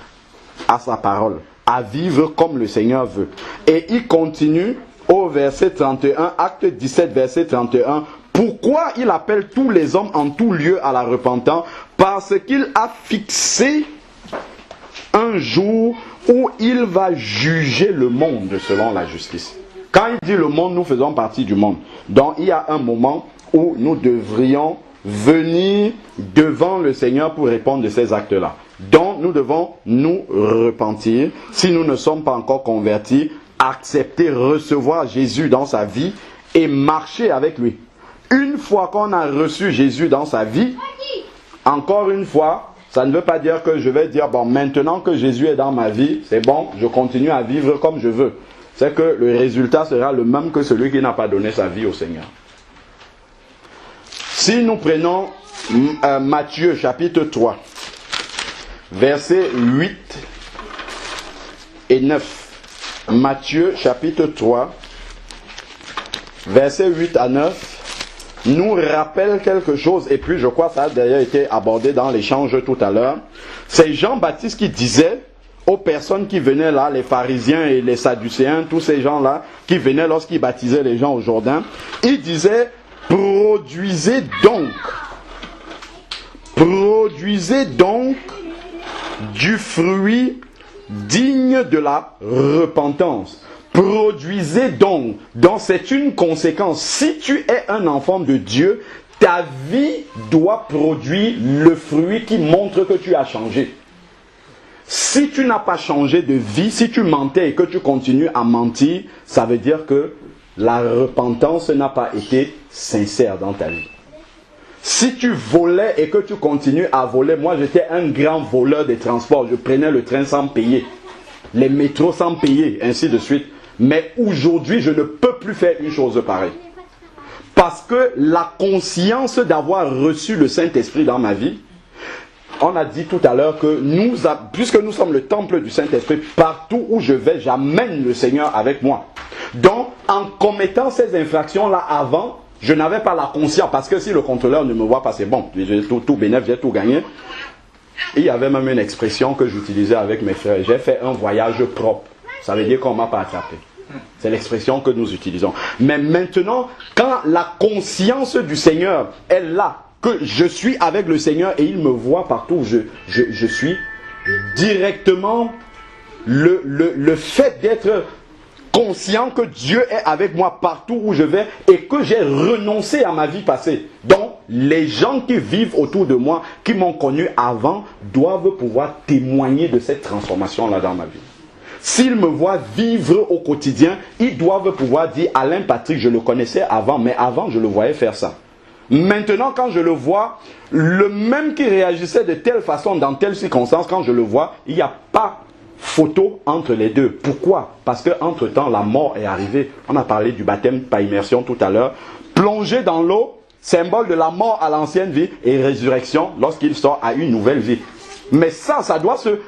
Speaker 1: à sa parole, à vivre comme le Seigneur veut. Et il continue au verset 31, acte 17, verset 31. Pourquoi il appelle tous les hommes en tout lieu à la repentance? Parce qu'il a fixé un jour où il va juger le monde selon la justice. Quand il dit le monde, nous faisons partie du monde. Donc il y a un moment où nous devrions venir devant le Seigneur pour répondre de ces actes-là. Donc nous devons nous repentir. Si nous ne sommes pas encore convertis, accepter, recevoir Jésus dans sa vie et marcher avec lui. Une fois qu'on a reçu Jésus dans sa vie, encore une fois, ça ne veut pas dire que je vais dire, bon, maintenant que Jésus est dans ma vie, c'est bon, je continue à vivre comme je veux. C'est que le résultat sera le même que celui qui n'a pas donné sa vie au Seigneur. Si nous prenons Matthieu chapitre 3, versets 8 et 9. Matthieu chapitre 3, versets 8 à 9, nous rappelle quelque chose, et puis je crois que ça a d'ailleurs été abordé dans l'échange tout à l'heure. C'est Jean-Baptiste qui disait aux personnes qui venaient là, les pharisiens et les sadducéens, tous ces gens-là, qui venaient lorsqu'ils baptisaient les gens au Jourdain, il disait, produisez donc du fruit digne de la repentance. Produisez donc. Donc c'est une conséquence. Si tu es un enfant de Dieu, ta vie doit produire le fruit qui montre que tu as changé. Si tu n'as pas changé de vie, si tu mentais et que tu continues à mentir, ça veut dire que la repentance n'a pas été sincère dans ta vie. Si tu volais et que tu continues à voler, moi j'étais un grand voleur des transports, je prenais le train sans payer, les métros sans payer, ainsi de suite. Mais aujourd'hui, je ne peux plus faire une chose pareille. Parce que la conscience d'avoir reçu le Saint-Esprit dans ma vie, on a dit tout à l'heure que puisque nous sommes le temple du Saint-Esprit, partout où je vais, j'amène le Seigneur avec moi. Donc, en commettant ces infractions-là avant, je n'avais pas la conscience, parce que si le contrôleur ne me voit pas, c'est bon, j'ai tout bénéfice, j'ai tout gagné. Il y avait même une expression que j'utilisais avec mes frères, j'ai fait un voyage propre. Ça veut dire qu'on ne m'a pas attrapé. C'est l'expression que nous utilisons. Mais maintenant, quand la conscience du Seigneur est là, que je suis avec le Seigneur et il me voit partout où je suis, directement, le fait d'être conscient que Dieu est avec moi partout où je vais et que j'ai renoncé à ma vie passée. Donc, les gens qui vivent autour de moi, qui m'ont connu avant, doivent pouvoir témoigner de cette transformation-là dans ma vie. S'ils me voient vivre au quotidien, ils doivent pouvoir dire, Alain Patrick, je le connaissais avant, mais avant, je le voyais faire ça. Maintenant, quand je le vois, le même qui réagissait de telle façon, dans telle circonstance, quand je le vois, il n'y a pas photo entre les deux. Pourquoi? Parce qu'entre-temps, la mort est arrivée. On a parlé du baptême par immersion tout à l'heure. Plongé dans l'eau, symbole de la mort à l'ancienne vie, et résurrection lorsqu'il sort à une nouvelle vie. Mais ça doit se...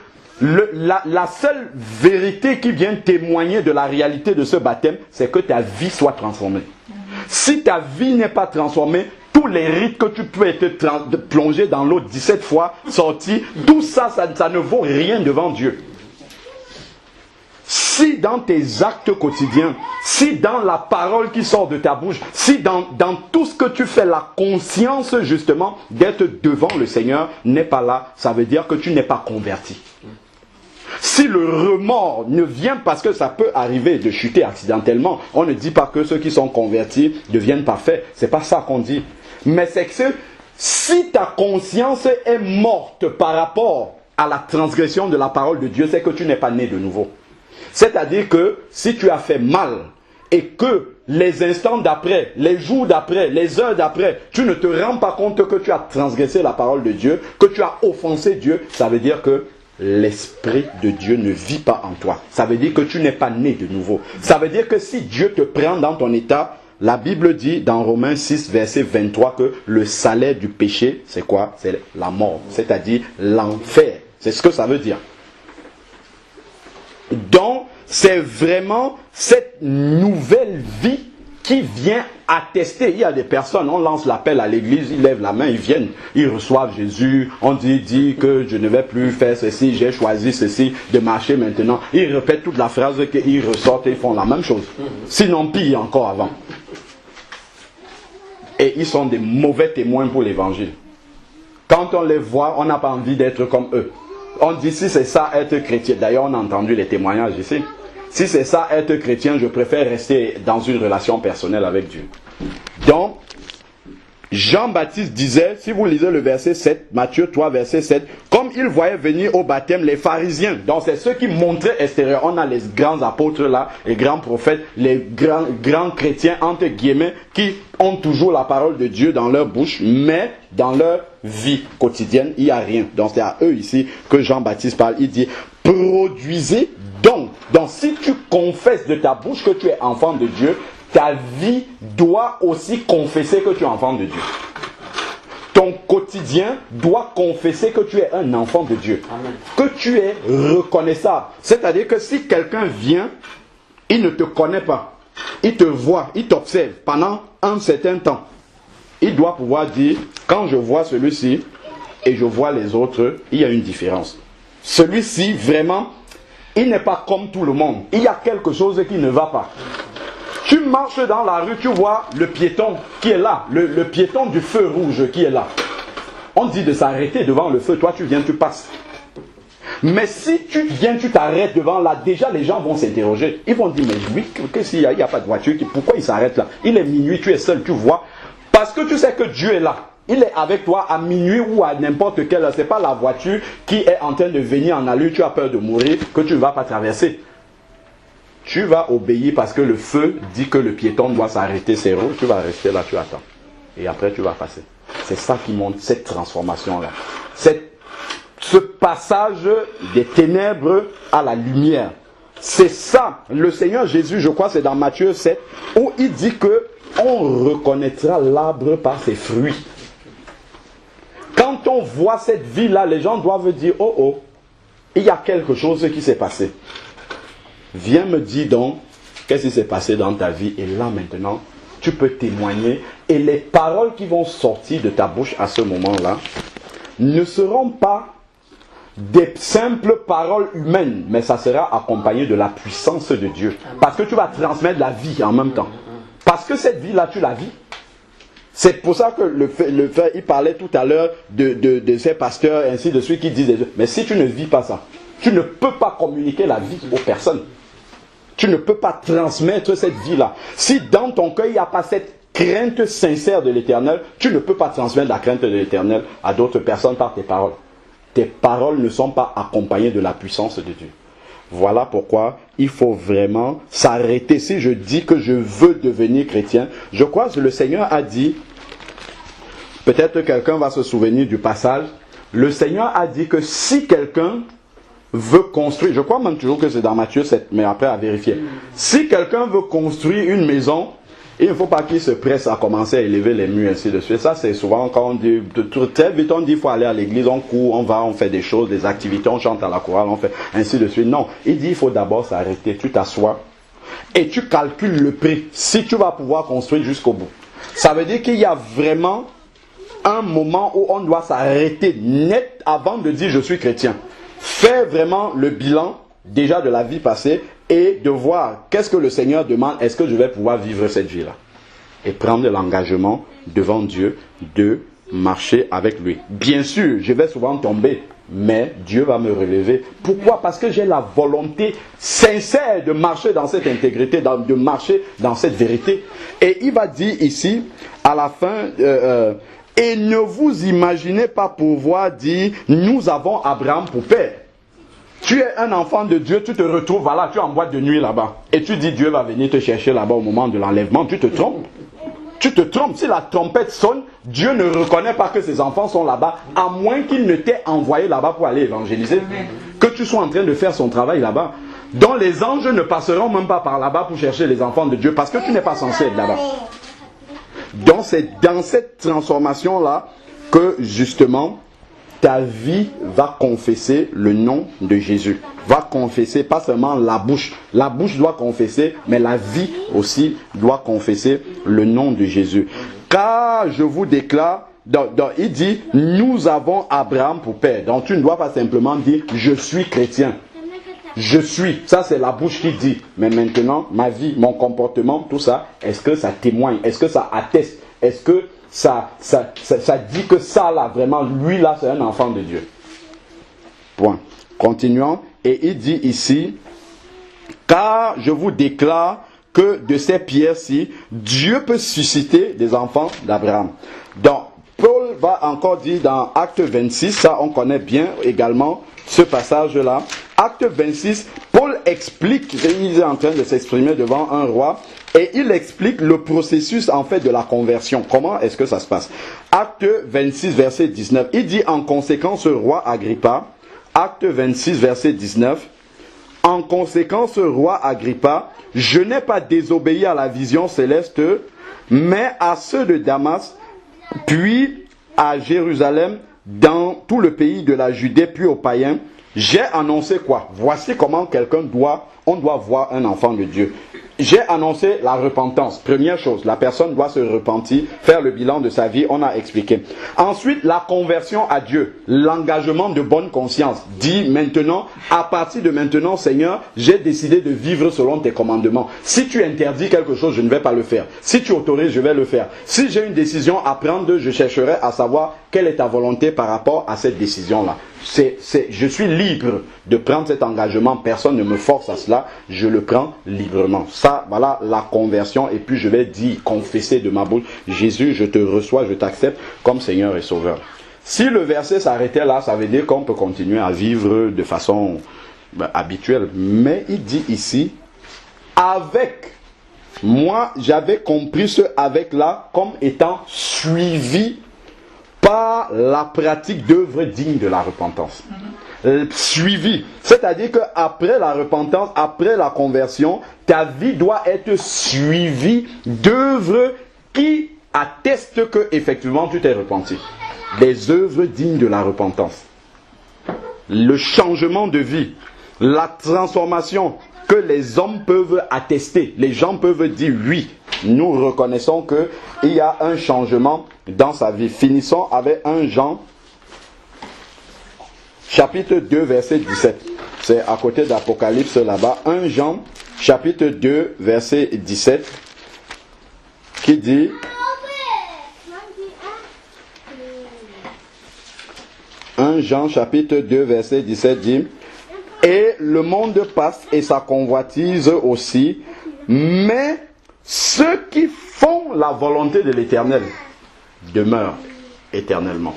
Speaker 1: La seule vérité qui vient témoigner de la réalité de ce baptême, c'est que ta vie soit transformée. Si ta vie n'est pas transformée, tous les rites que tu peux être plongé dans l'eau 17 fois, sorti, tout ça ne vaut rien devant Dieu. Si dans tes actes quotidiens, si dans la parole qui sort de ta bouche, si dans tout ce que tu fais, la conscience justement d'être devant le Seigneur n'est pas là, ça veut dire que tu n'es pas converti. Si le remords ne vient parce que ça peut arriver de chuter accidentellement, on ne dit pas que ceux qui sont convertis deviennent parfaits. C'est pas ça qu'on dit. Mais c'est que si ta conscience est morte par rapport à la transgression de la parole de Dieu, c'est que tu n'es pas né de nouveau. C'est-à-dire que si tu as fait mal et que les instants d'après, les jours d'après, les heures d'après, tu ne te rends pas compte que tu as transgressé la parole de Dieu, que tu as offensé Dieu, ça veut dire que l'Esprit de Dieu ne vit pas en toi. Ça veut dire que tu n'es pas né de nouveau. Ça veut dire que si Dieu te prend dans ton état, la Bible dit dans Romains 6, verset 23 que le salaire du péché, c'est quoi? C'est la mort, c'est-à-dire l'enfer. C'est ce que ça veut dire. Donc, c'est vraiment cette nouvelle vie qui vient attester. Il y a des personnes, on lance l'appel à l'église, ils lèvent la main, ils viennent, ils reçoivent Jésus, on dit que je ne vais plus faire ceci, j'ai choisi ceci, de marcher maintenant. Ils répètent toute la phrase qu'ils ressortent et ils font la même chose. Sinon pire encore avant. Et ils sont des mauvais témoins pour l'évangile. Quand on les voit, on n'a pas envie d'être comme eux. On dit si c'est ça être chrétien. D'ailleurs, on a entendu les témoignages ici. Si c'est ça, être chrétien, je préfère rester dans une relation personnelle avec Dieu. Donc, Jean-Baptiste disait, si vous lisez le verset 7, Matthieu 3, verset 7, comme il voyait venir au baptême les pharisiens, donc c'est ceux qui montraient extérieur. On a les grands apôtres là, les grands prophètes, les grands chrétiens, entre guillemets, qui ont toujours la parole de Dieu dans leur bouche, mais dans leur vie quotidienne, il n'y a rien. Donc c'est à eux ici que Jean-Baptiste parle. Il dit, produisez donc. Donc si tu confesses de ta bouche que tu es enfant de Dieu, ta vie doit aussi confesser que tu es enfant de Dieu. Ton quotidien doit confesser que tu es un enfant de Dieu. Amen. Que tu es reconnaissable. C'est-à-dire que si quelqu'un vient, il ne te connaît pas. Il te voit, il t'observe pendant un certain temps. Il doit pouvoir dire, quand je vois celui-ci et je vois les autres, il y a une différence. Celui-ci, vraiment, il n'est pas comme tout le monde. Il y a quelque chose qui ne va pas. Tu marches dans la rue, tu vois le piéton qui est là, le piéton du feu rouge qui est là. On dit de s'arrêter devant le feu, toi tu viens, tu passes. Mais si tu viens, tu t'arrêtes devant là, déjà les gens vont s'interroger. Ils vont dire, mais oui, qu'est-ce qu'il y a? Il n'y a pas de voiture, pourquoi il s'arrête là? Il est minuit, tu es seul, tu vois. Parce que tu sais que Dieu est là. Il est avec toi à minuit ou à n'importe quelle heure. Ce n'est pas la voiture qui est en train de venir en allure, tu as peur de mourir, que tu ne vas pas traverser. Tu vas obéir parce que le feu dit que le piéton doit s'arrêter, c'est rouge, tu vas rester là, tu attends. Et après tu vas passer. C'est ça qui montre cette transformation-là. Ce passage des ténèbres à la lumière. C'est ça, le Seigneur Jésus, je crois, c'est dans Matthieu 7, où il dit que on reconnaîtra l'arbre par ses fruits. Quand on voit cette vie-là, les gens doivent dire, oh oh, il y a quelque chose qui s'est passé. Viens me dire donc, qu'est-ce qui s'est passé dans ta vie? Et là maintenant, tu peux témoigner. Et les paroles qui vont sortir de ta bouche à ce moment-là ne seront pas des simples paroles humaines, mais ça sera accompagné de la puissance de Dieu. Parce que tu vas transmettre la vie en même temps. Parce que cette vie-là, tu la vis. C'est pour ça que le frère, il parlait tout à l'heure de ces pasteurs, ainsi de suite, qui disent, mais si tu ne vis pas ça, tu ne peux pas communiquer la vie aux personnes. Tu ne peux pas transmettre cette vie-là. Si dans ton cœur, il n'y a pas cette crainte sincère de l'Éternel, tu ne peux pas transmettre la crainte de l'Éternel à d'autres personnes par tes paroles. Tes paroles ne sont pas accompagnées de la puissance de Dieu. Voilà pourquoi il faut vraiment s'arrêter. Si je dis que je veux devenir chrétien, je crois que le Seigneur a dit, peut-être quelqu'un va se souvenir du passage, le Seigneur a dit que si quelqu'un veut construire, je crois même toujours que c'est dans Matthieu 7, mais après à vérifier. Si quelqu'un veut construire une maison, il ne faut pas qu'il se presse à commencer à élever les murs, ainsi de suite. Ça, c'est souvent quand on dit, très vite on dit, il faut aller à l'église, on court, on va, on fait des choses, des activités, on chante à la chorale, on fait ainsi de suite. Non, il dit, il faut d'abord s'arrêter, tu t'assois et tu calcules le prix, si tu vas pouvoir construire jusqu'au bout. Ça veut dire qu'il y a vraiment un moment où on doit s'arrêter net avant de dire, je suis chrétien. Faire vraiment le bilan déjà de la vie passée et de voir qu'est-ce que le Seigneur demande, est-ce que je vais pouvoir vivre cette vie-là? Et prendre l'engagement devant Dieu de marcher avec lui. Bien sûr, je vais souvent tomber, mais Dieu va me relever. Pourquoi? Parce que j'ai la volonté sincère de marcher dans cette intégrité, de marcher dans cette vérité. Et il va dire ici, à la fin, et ne vous imaginez pas pouvoir dire, nous avons Abraham pour père. Tu es un enfant de Dieu, tu te retrouves, voilà, tu es en boîte de nuit là-bas. Et tu dis, Dieu va venir te chercher là-bas au moment de l'enlèvement. Tu te trompes. Tu te trompes. Si la trompette sonne, Dieu ne reconnaît pas que ses enfants sont là-bas, à moins qu'il ne t'ait envoyé là-bas pour aller évangéliser. Que tu sois en train de faire son travail là-bas. Donc les anges ne passeront même pas par là-bas pour chercher les enfants de Dieu, parce que tu n'es pas censé être là-bas. Donc c'est dans cette transformation-là que justement ta vie va confesser le nom de Jésus. Va confesser, pas seulement la bouche. La bouche doit confesser, mais la vie aussi doit confesser le nom de Jésus. Car je vous déclare, il dit, nous avons Abraham pour père. Donc tu ne dois pas simplement dire, je suis chrétien. Je suis. Ça c'est la bouche qui dit. Mais maintenant, ma vie, mon comportement, tout ça, est-ce que ça témoigne? Est-ce que ça atteste? Est-ce que ça dit que ça là, vraiment, lui là, c'est un enfant de Dieu. Point. Continuons. Et il dit ici, car je vous déclare que de ces pierres-ci, Dieu peut susciter des enfants d'Abraham. Donc, Paul va encore dire dans Acte 26, ça on connaît bien également ce passage-là. Acte 26, Paul explique, il est en train de s'exprimer devant un roi, et il explique le processus en fait de la conversion. Comment est-ce que ça se passe? Acte 26, verset 19, il dit en conséquence, roi Agrippa, Acte 26, verset 19, en conséquence, roi Agrippa, je n'ai pas désobéi à la vision céleste, mais à ceux de Damas, puis à Jérusalem, dans tout le pays de la Judée, puis aux païens, j'ai annoncé quoi? Voici comment on doit voir un enfant de Dieu. J'ai annoncé la repentance. Première chose, la personne doit se repentir, faire le bilan de sa vie, on a expliqué. Ensuite, la conversion à Dieu, l'engagement de bonne conscience. Dit maintenant, à partir de maintenant, Seigneur, j'ai décidé de vivre selon tes commandements. Si tu interdis quelque chose, je ne vais pas le faire. Si tu autorises, je vais le faire. Si j'ai une décision à prendre, je chercherai à savoir quelle est ta volonté par rapport à cette décision-là. Je suis libre de prendre cet engagement, personne ne me force à cela, je le prends librement. Ça, voilà la conversion, et puis je vais dire, confesser de ma bouche, Jésus, je te reçois, je t'accepte comme Seigneur et Sauveur. Si le verset s'arrêtait là, ça veut dire qu'on peut continuer à vivre de façon habituelle. Mais il dit ici, avec, moi j'avais compris ce avec là comme étant suivi par la pratique d'œuvres dignes de la repentance. Suivi. C'est-à-dire qu'après la repentance, après la conversion, ta vie doit être suivie d'œuvres qui attestent que effectivement tu t'es repenti. Des œuvres dignes de la repentance. Le changement de vie, la transformation que les hommes peuvent attester. Les gens peuvent dire oui. Nous reconnaissons qu'il y a un changement dans sa vie. Finissons avec 1 Jean, chapitre 2, verset 17. C'est à côté d'Apocalypse là-bas. 1 Jean, chapitre 2, verset 17, qui dit... 1 Jean, chapitre 2, verset 17 dit... Et le monde passe et sa convoitise aussi, mais ceux qui font la volonté de l'Éternel demeurent éternellement.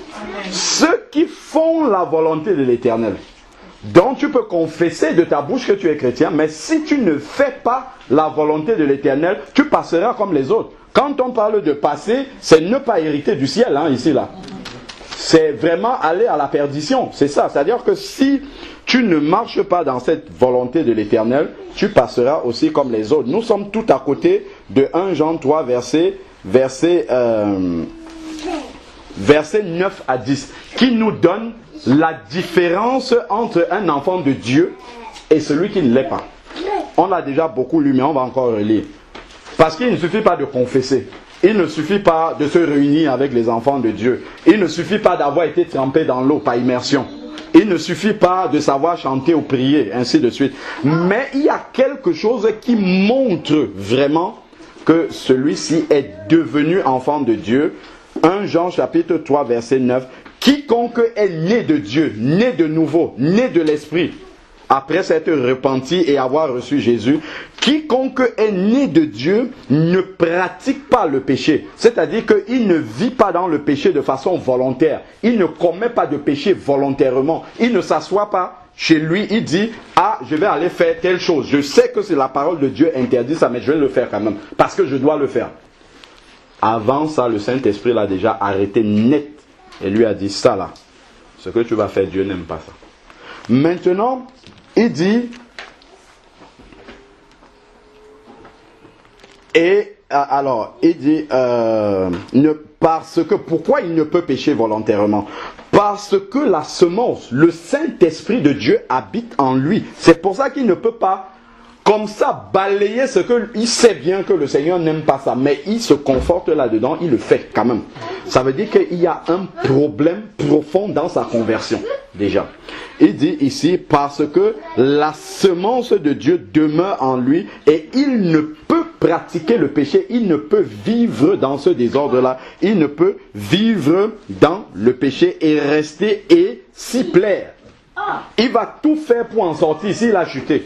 Speaker 1: Ceux qui font la volonté de l'Éternel. Donc tu peux confesser de ta bouche que tu es chrétien, mais si tu ne fais pas la volonté de l'Éternel, tu passeras comme les autres. Quand on parle de passer, c'est ne pas hériter du ciel, ici, là. C'est vraiment aller à la perdition, c'est ça. C'est-à-dire que si tu ne marches pas dans cette volonté de l'Éternel, tu passeras aussi comme les autres. Nous sommes tout à côté de 1 Jean 3, verset 9 à 10, qui nous donne la différence entre un enfant de Dieu et celui qui ne l'est pas. On l'a déjà beaucoup lu, mais on va encore relire. Parce qu'il ne suffit pas de confesser. Il ne suffit pas de se réunir avec les enfants de Dieu. Il ne suffit pas d'avoir été trempé dans l'eau par immersion. Il ne suffit pas de savoir chanter ou prier, ainsi de suite. Mais il y a quelque chose qui montre vraiment que celui-ci est devenu enfant de Dieu. 1 Jean chapitre 3 verset 9. Quiconque est né de Dieu, né de nouveau, né de l'Esprit, après s'être repenti et avoir reçu Jésus, quiconque est né de Dieu ne pratique pas le péché. C'est-à-dire qu'il ne vit pas dans le péché de façon volontaire. Il ne commet pas de péché volontairement. Il ne s'assoit pas chez lui, il dit « Ah, je vais aller faire telle chose. Je sais que c'est la parole de Dieu interdit ça, mais je vais le faire quand même. Parce que je dois le faire. » Avant ça, le Saint-Esprit l'a déjà arrêté net. Et lui a dit « Ça là, ce que tu vas faire, Dieu n'aime pas ça. » Maintenant, il dit, pourquoi il ne peut pécher volontairement? Parce que la semence, le Saint-Esprit de Dieu habite en lui. C'est pour ça qu'il ne peut pas, comme ça, balayer ce que il sait bien que le Seigneur n'aime pas ça, mais il se conforte là-dedans, il le fait quand même. Ça veut dire qu'il y a un problème profond dans sa conversion, déjà. Il dit ici, parce que la semence de Dieu demeure en lui et il ne peut pratiquer le péché, il ne peut vivre dans ce désordre-là, il ne peut vivre dans le péché et rester et s'y plaire. Il va tout faire pour en sortir s'il a chuté.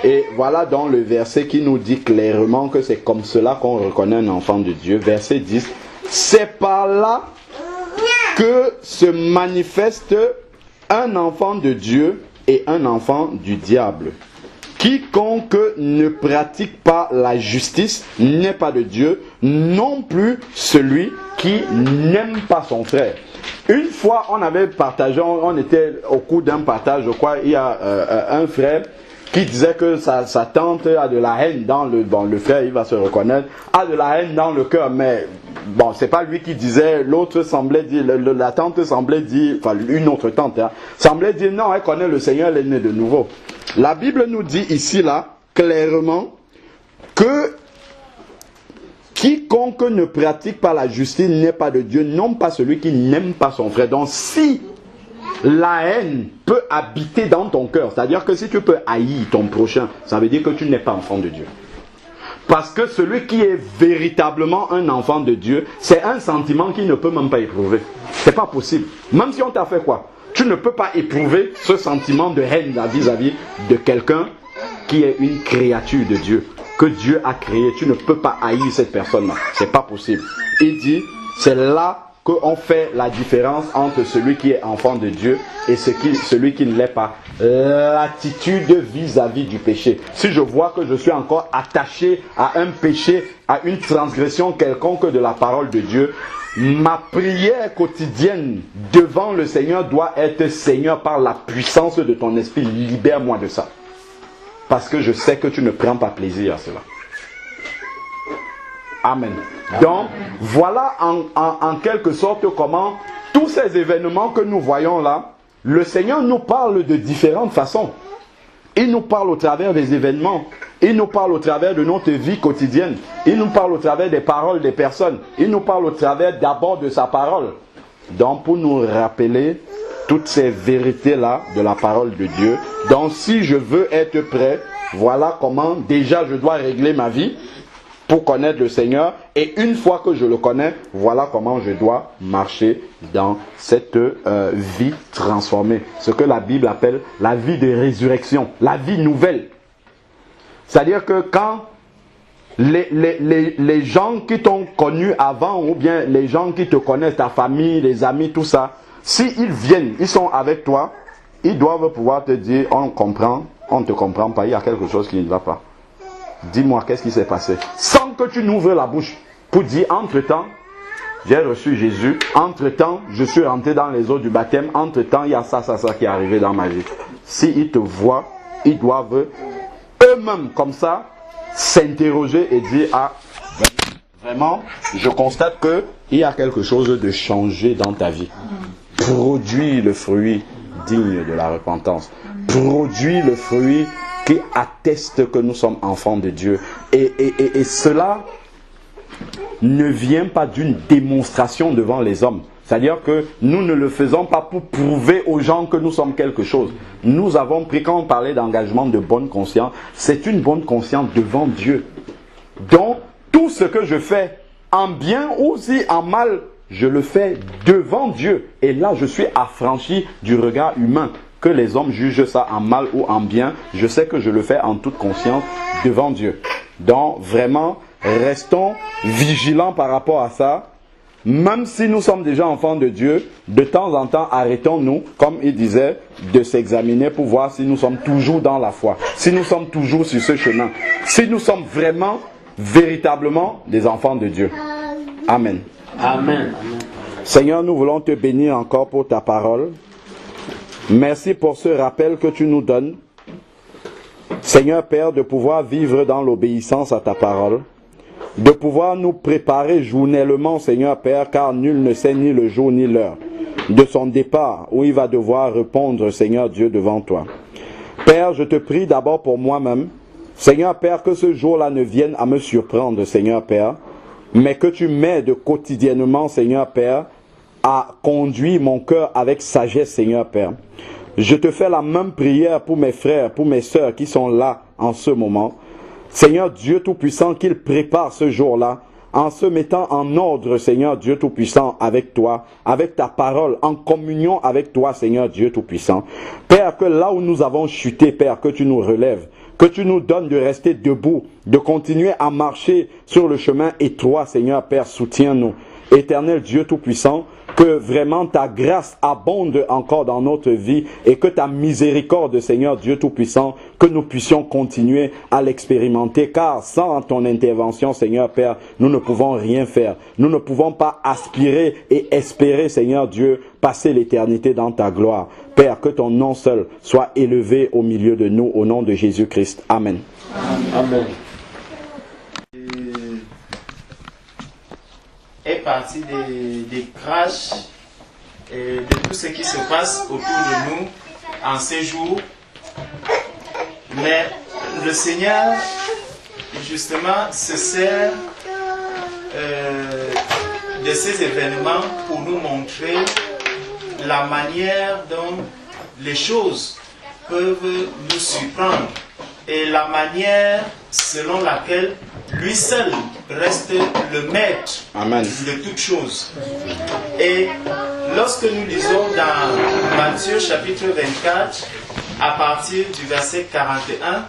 Speaker 1: Et voilà donc le verset qui nous dit clairement que c'est comme cela qu'on reconnaît un enfant de Dieu. Verset 10. C'est par là que se manifeste un enfant de Dieu et un enfant du diable. Quiconque ne pratique pas la justice n'est pas de Dieu, non plus celui qui n'aime pas son frère. Une fois, on avait partagé, on était au cours d'un partage, je crois, il y a un frère qui disait que sa tante a de la haine dans le frère, il va se reconnaître, a de la haine dans le cœur, mais bon, c'est pas lui qui disait, l'autre semblait dire, la tante semblait dire, enfin une autre tante, semblait dire non, elle connaît le Seigneur, elle est née de nouveau. La Bible nous dit ici, là, clairement, que quiconque ne pratique pas la justice n'est pas de Dieu, non pas celui qui n'aime pas son frère. Donc si la haine peut habiter dans ton cœur, c'est-à-dire que si tu peux haïr ton prochain, ça veut dire que tu n'es pas enfant de Dieu. Parce que celui qui est véritablement un enfant de Dieu, c'est un sentiment qu'il ne peut même pas éprouver. C'est pas possible. Même si on t'a fait quoi, tu ne peux pas éprouver ce sentiment de haine vis-à-vis de quelqu'un qui est une créature de Dieu, que Dieu a créé. Tu ne peux pas haïr cette personne-là. C'est pas possible. Il dit, c'est là qu'on fait la différence entre celui qui est enfant de Dieu et celui qui ne l'est pas. L'attitude vis-à-vis du péché. Si je vois que je suis encore attaché à un péché, à une transgression quelconque de la parole de Dieu, ma prière quotidienne devant le Seigneur doit être: Seigneur, par la puissance de ton esprit, libère-moi de ça. Parce que je sais que tu ne prends pas plaisir à cela. Amen. Donc, voilà en quelque sorte comment tous ces événements que nous voyons là, le Seigneur nous parle de différentes façons. Il nous parle au travers des événements. Il nous parle au travers de notre vie quotidienne. Il nous parle au travers des paroles des personnes. Il nous parle au travers d'abord de sa parole. Donc, pour nous rappeler toutes ces vérités-là de la parole de Dieu. Donc, si je veux être prêt, voilà comment déjà je dois régler ma vie pour connaître le Seigneur. Et une fois que je le connais, voilà comment je dois marcher dans cette vie transformée. Ce que la Bible appelle la vie de résurrection, la vie nouvelle. C'est-à-dire que quand les gens qui t'ont connu avant, ou bien les gens qui te connaissent, ta famille, les amis, tout ça, s'ils viennent, ils sont avec toi, ils doivent pouvoir te dire: on comprend, on ne te comprend pas, il y a quelque chose qui ne va pas. Dis-moi, qu'est-ce qui s'est passé? Sans que tu n'ouvres la bouche pour dire: entre-temps, j'ai reçu Jésus, entre-temps, je suis rentré dans les eaux du baptême, entre-temps, il y a ça qui est arrivé dans ma vie. S'ils te voient, ils doivent eux-mêmes, comme ça, s'interroger et dire: ah, vraiment, je constate qu'il y a quelque chose de changé dans ta vie. Produis le fruit digne de la repentance. Produis le fruit qui atteste que nous sommes enfants de Dieu. Et cela ne vient pas d'une démonstration devant les hommes. C'est-à-dire que nous ne le faisons pas pour prouver aux gens que nous sommes quelque chose. Nous avons pris, quand on parlait d'engagement de bonne conscience, c'est une bonne conscience devant Dieu. Donc, tout ce que je fais, en bien ou aussi en mal, je le fais devant Dieu. Et là, je suis affranchi du regard humain. Que les hommes jugent ça en mal ou en bien, je sais que je le fais en toute conscience devant Dieu. Donc, vraiment, restons vigilants par rapport à ça. Même si nous sommes déjà enfants de Dieu, de temps en temps, arrêtons-nous, comme il disait, de s'examiner pour voir si nous sommes toujours dans la foi, si nous sommes toujours sur ce chemin, si nous sommes vraiment, véritablement des enfants de Dieu. Amen.
Speaker 3: Amen.
Speaker 1: Seigneur, nous voulons te bénir encore pour ta parole. Merci pour ce rappel que tu nous donnes. Seigneur Père, de pouvoir vivre dans l'obéissance à ta parole. De pouvoir nous préparer journellement, Seigneur Père, car nul ne sait ni le jour ni l'heure de son départ où il va devoir répondre, Seigneur Dieu, devant toi. Père, je te prie d'abord pour moi-même. Seigneur Père, que ce jour-là ne vienne à me surprendre, Seigneur Père, mais que tu m'aides quotidiennement, Seigneur Père, à conduire mon cœur avec sagesse, Seigneur Père. Je te fais la même prière pour mes frères, pour mes sœurs qui sont là en ce moment. Seigneur Dieu Tout-Puissant, qu'ils préparent ce jour-là en se mettant en ordre, Seigneur Dieu Tout-Puissant, avec toi, avec ta parole, en communion avec toi, Seigneur Dieu Tout-Puissant. Père, que là où nous avons chuté, Père, que tu nous relèves, que tu nous donnes de rester debout, de continuer à marcher sur le chemin étroit, Seigneur Père, soutiens-nous. Éternel Dieu Tout-Puissant, que vraiment ta grâce abonde encore dans notre vie et que ta miséricorde, Seigneur Dieu Tout-Puissant, que nous puissions continuer à l'expérimenter, car sans ton intervention, Seigneur Père, nous ne pouvons rien faire. Nous ne pouvons pas aspirer et espérer, Seigneur Dieu, passer l'éternité dans ta gloire. Père, que ton nom seul soit élevé au milieu de nous, au nom de Jésus-Christ. Amen.
Speaker 3: Amen.
Speaker 4: Est partie des crashs et de tout ce qui se passe autour de nous en ces jours. Mais le Seigneur, justement, se sert de ces événements pour nous montrer la manière dont les choses peuvent nous surprendre et la manière selon laquelle lui seul reste le maître
Speaker 1: Amen.
Speaker 4: de toutes choses. Et lorsque nous lisons dans Matthieu chapitre 24, à partir du verset 41,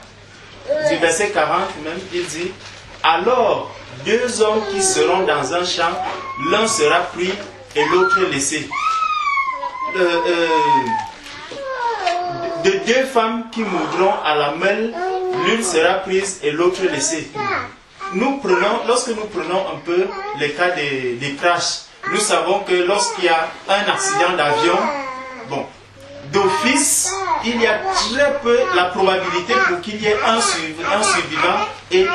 Speaker 4: du verset 40 même, il dit: alors 2 hommes qui seront dans un champ, l'un sera pris et l'autre laissé. De 2 femmes qui mourront à la meule, l'une sera prise et l'autre laissée. Lorsque nous prenons un peu les cas des crashs, nous savons que lorsqu'il y a un accident d'avion, bon, d'office, il y a très peu, la probabilité pour qu'il y ait un survivant est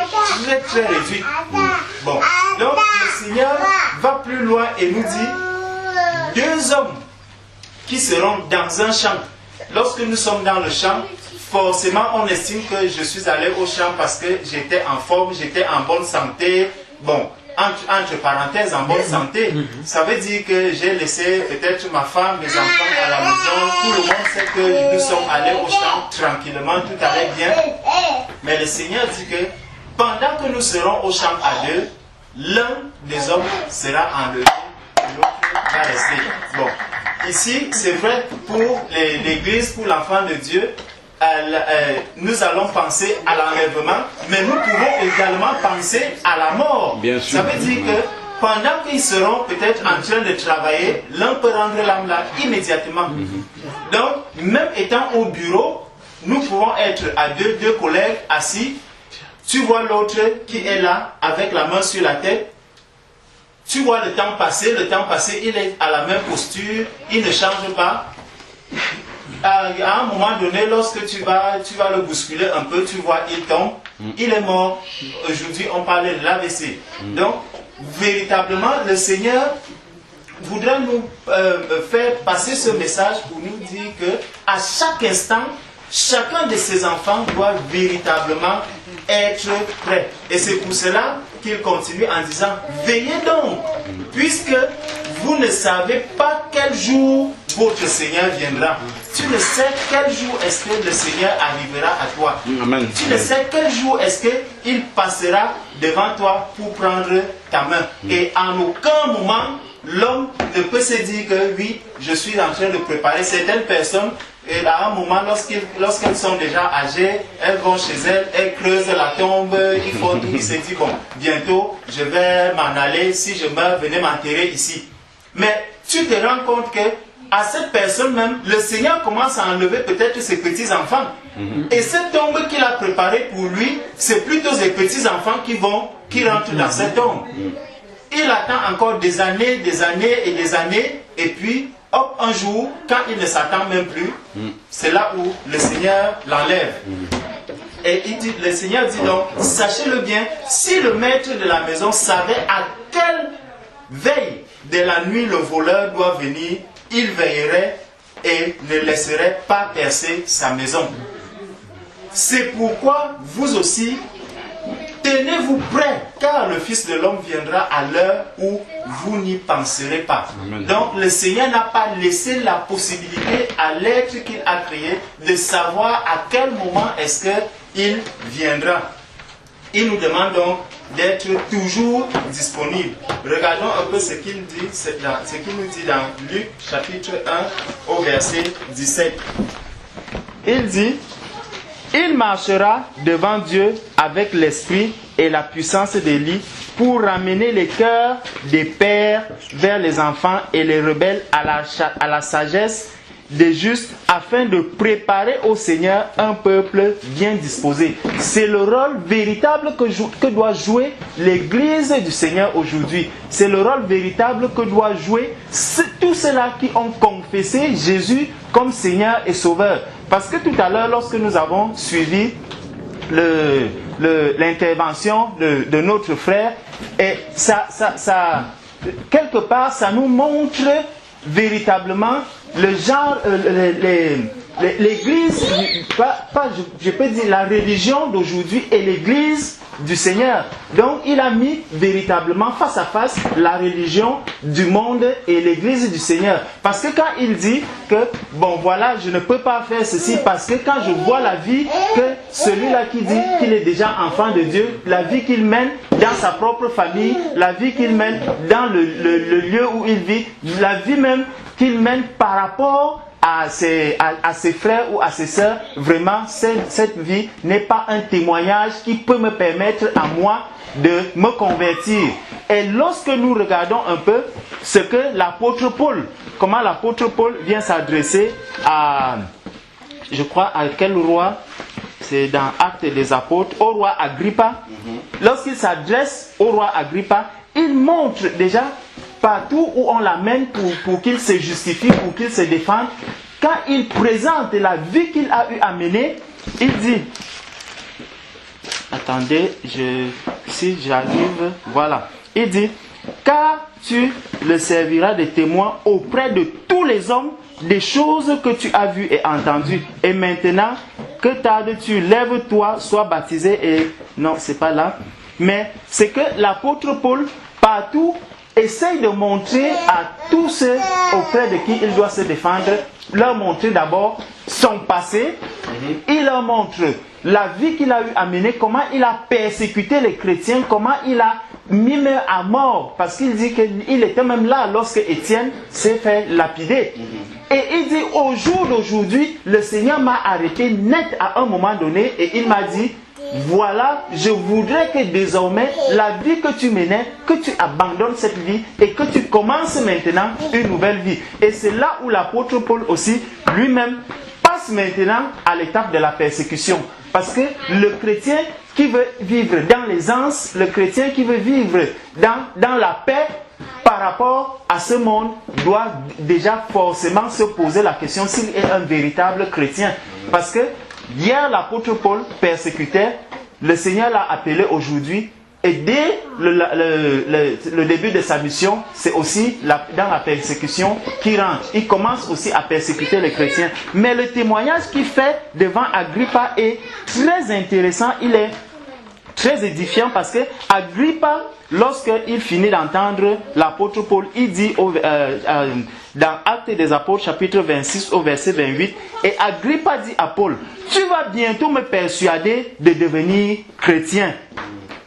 Speaker 4: très très réduite. Bon, donc le Seigneur va plus loin et nous dit 2 hommes qui seront dans un champ. Lorsque nous sommes dans le champ, forcément on estime que je suis allé au champ parce que j'étais en forme, j'étais en bonne santé. Bon, entre parenthèses, en bonne santé, ça veut dire que j'ai laissé peut-être ma femme, mes enfants à la maison. Tout le monde sait que nous sommes allés au champ tranquillement, tout allait bien. Mais le Seigneur dit que pendant que nous serons au champ à 2, l'un des hommes sera enlevé et l'autre va rester. Bon, ici, c'est vrai pour l'Église, pour l'enfant de Dieu. Nous allons penser à l'enlèvement, mais nous pouvons également penser à la mort.
Speaker 1: Bien sûr.
Speaker 4: Ça veut dire que pendant qu'ils seront peut-être en train de travailler, l'un peut rendre l'âme là immédiatement. Donc, même étant au bureau, nous pouvons être à deux collègues assis. Tu vois l'autre qui est là avec la main sur la tête. Tu vois le temps passer, il est à la même posture, il ne change pas. À un moment donné, lorsque tu vas le bousculer un peu, tu vois, il tombe, il est mort. Aujourd'hui, on parlait de l'AVC. Donc, véritablement, le Seigneur voudrait nous faire passer ce message pour nous dire que à chaque instant, chacun de ses enfants doit véritablement être prêt. Et c'est pour cela qu'il continue en disant: veillez donc, puisque vous ne savez pas quel jour votre Seigneur viendra. Tu ne sais quel jour est-ce que le Seigneur arrivera à toi.
Speaker 1: Amen.
Speaker 4: Tu ne sais quel jour est-ce qu'il passera devant toi pour prendre ta main. Et en aucun moment, l'homme ne peut se dire que oui, je suis en train de préparer certaines personnes. Et à un moment, lorsqu'elles sont déjà âgées, elles vont chez elles, elles creusent la tombe, ils font tout, ils se disent: bon, bientôt je vais m'en aller, si je meurs, venez m'enterrer ici. Mais tu te rends compte que à cette personne même, le Seigneur commence à enlever peut-être ses petits-enfants. Et cette tombe qu'il a préparée pour lui, c'est plutôt ses petits-enfants qui rentrent dans cette tombe. Il attend encore des années et des années, et puis, hop, un jour, quand il ne s'attend même plus, c'est là où le Seigneur l'enlève. Et le Seigneur dit donc: sachez-le bien, si le maître de la maison savait à quelle veille de la nuit le voleur doit venir, il veillerait et ne laisserait pas percer sa maison. C'est pourquoi vous aussi, tenez-vous prêts, car le Fils de l'homme viendra à l'heure où vous n'y penserez pas. Amen. Donc le Seigneur n'a pas laissé la possibilité à l'être qu'il a créé de savoir à quel moment est-ce qu'il viendra. il nous demande donc d'être toujours disponible. Regardons un peu ce qu'il dit, ce qu'il nous dit dans Luc chapitre 1 au verset 17. Il dit: il marchera devant Dieu avec l'esprit et la puissance d'Élie pour ramener les cœurs des pères vers les enfants et les rebelles à la sagesse des justes, afin de préparer au Seigneur un peuple bien disposé. C'est le rôle véritable que doit jouer l'Église du Seigneur aujourd'hui. C'est le rôle véritable que doit jouer tous ceux-là qui ont confessé Jésus comme Seigneur et Sauveur. Parce que tout à l'heure, lorsque nous avons suivi l'intervention de notre frère, et ça, quelque part, ça nous montre véritablement le genre, l'église, je peux dire la religion d'aujourd'hui et l'église du Seigneur. Donc il a mis véritablement face à face la religion du monde et l'église du Seigneur. Parce que quand il dit que, bon voilà, je ne peux pas faire ceci, parce que quand je vois la vie que celui-là qui dit qu'il est déjà enfant de Dieu, la vie qu'il mène dans sa propre famille, la vie qu'il mène dans le lieu où il vit, la vie même qu'il mène par rapport à ses frères ou à ses sœurs, vraiment cette vie n'est pas un témoignage qui peut me permettre à moi de me convertir. Et lorsque nous regardons un peu ce que l'apôtre Paul, comment l'apôtre Paul vient s'adresser à, je crois, à quel roi, c'est dans Actes des Apôtres, au roi Agrippa. Lorsqu'il s'adresse au roi Agrippa, il montre déjà partout où on l'amène pour qu'il se justifie, pour qu'il se défende. Quand il présente la vie qu'il a eu à mener, il dit, attendez, si j'arrive, voilà, il dit, car tu le serviras de témoin auprès de tous les hommes des choses que tu as vues et entendues. Et maintenant, que tardes-tu, lève-toi, sois baptisé et... Non, c'est pas là. Mais c'est que l'apôtre Paul, partout, essaye de montrer à tous ceux auprès de qui il doit se défendre, leur montrer d'abord son passé, il leur montre la vie qu'il a eu à mener, comment il a persécuté les chrétiens, comment il a mis à mort, parce qu'il dit qu'il était même là lorsque Étienne s'est fait lapider. Et il dit, au jour d'aujourd'hui, le Seigneur m'a arrêté net à un moment donné et il m'a dit, voilà, je voudrais que désormais, la vie que tu menais, que tu abandonnes cette vie et que tu commences maintenant une nouvelle vie. Et c'est là où l'apôtre Paul aussi, lui-même, passe maintenant à l'étape de la persécution. Parce que le chrétien qui veut vivre dans l'aisance, le chrétien qui veut vivre dans la paix par rapport à ce monde, doit déjà forcément se poser la question s'il est un véritable chrétien. Parce que hier, l'apôtre Paul persécutait, le Seigneur l'a appelé aujourd'hui, et dès le début de sa mission, c'est aussi dans la persécution qu'il rentre. Il commence aussi à persécuter les chrétiens. Mais le témoignage qu'il fait devant Agrippa est très intéressant, il est très édifiant parce que Agrippa, lorsqu'il finit d'entendre l'apôtre Paul, il dit dans Actes des Apôtres chapitre 26 au verset 28, et Agrippa dit à Paul, tu vas bientôt me persuader de devenir chrétien.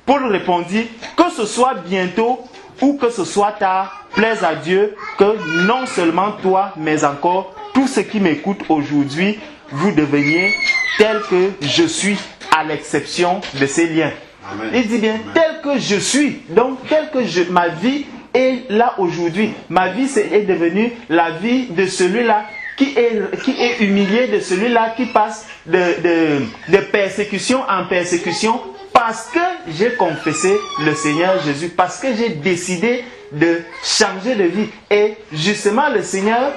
Speaker 4: Paul répondit, que ce soit bientôt ou que ce soit tard, plaise à Dieu que non seulement toi, mais encore tous ceux qui m'écoutent aujourd'hui, vous deveniez tel que je suis, à l'exception de ces liens. Amen. Il dit bien, tel que je suis, donc tel que ma vie est là aujourd'hui. Ma vie est devenue la vie de celui-là qui est humilié, de celui-là qui passe de persécution en persécution, parce que j'ai confessé le Seigneur Jésus, parce que j'ai décidé de changer de vie. Et justement, le Seigneur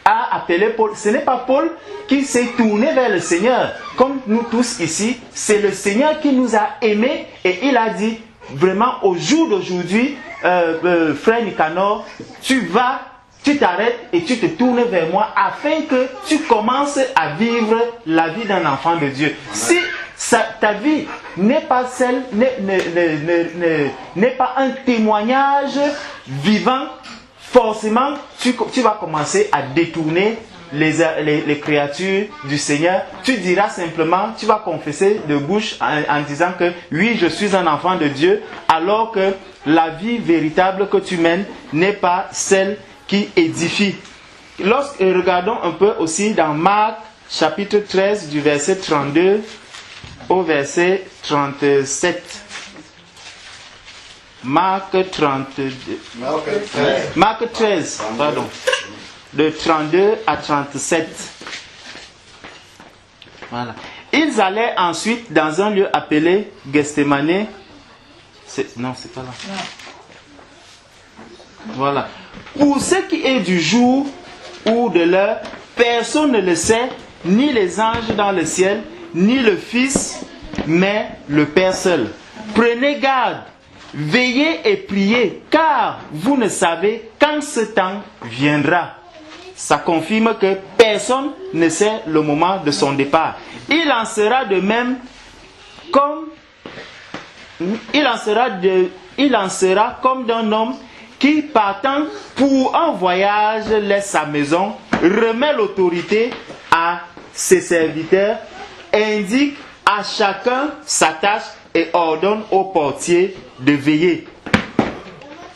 Speaker 4: a appelé Paul. Ce n'est pas Paul qui s'est tourné vers le Seigneur. Comme nous tous ici, c'est le Seigneur qui nous a aimés et il a dit, vraiment au jour d'aujourd'hui, frère Nicanor, tu t'arrêtes et tu te tournes vers moi afin que tu commences à vivre la vie d'un enfant de Dieu. Si ta vie n'est pas n'est pas un témoignage vivant, forcément tu vas commencer à détourner les créatures du Seigneur, tu diras simplement, tu vas confesser de bouche en disant que oui, je suis un enfant de Dieu, alors que la vie véritable que tu mènes n'est pas celle qui édifie. Regardons un peu aussi dans Marc chapitre 13 du verset 32 au verset 37. Marc 13, pardon, de 32 à 37. Voilà. Ils allaient ensuite dans un lieu appelé Gethsémane. Non, c'est pas là. Voilà. Pour ce qui est du jour ou de l'heure, personne ne le sait, ni les anges dans le ciel, ni le Fils, mais le Père seul. Prenez garde, veillez et priez, car vous ne savez quand ce temps viendra. Ça confirme que personne ne sait le moment de son départ. Il en sera de même comme d'un homme qui, partant pour un voyage, laisse sa maison, remet l'autorité à ses serviteurs, indique à chacun sa tâche et ordonne au portier de veiller.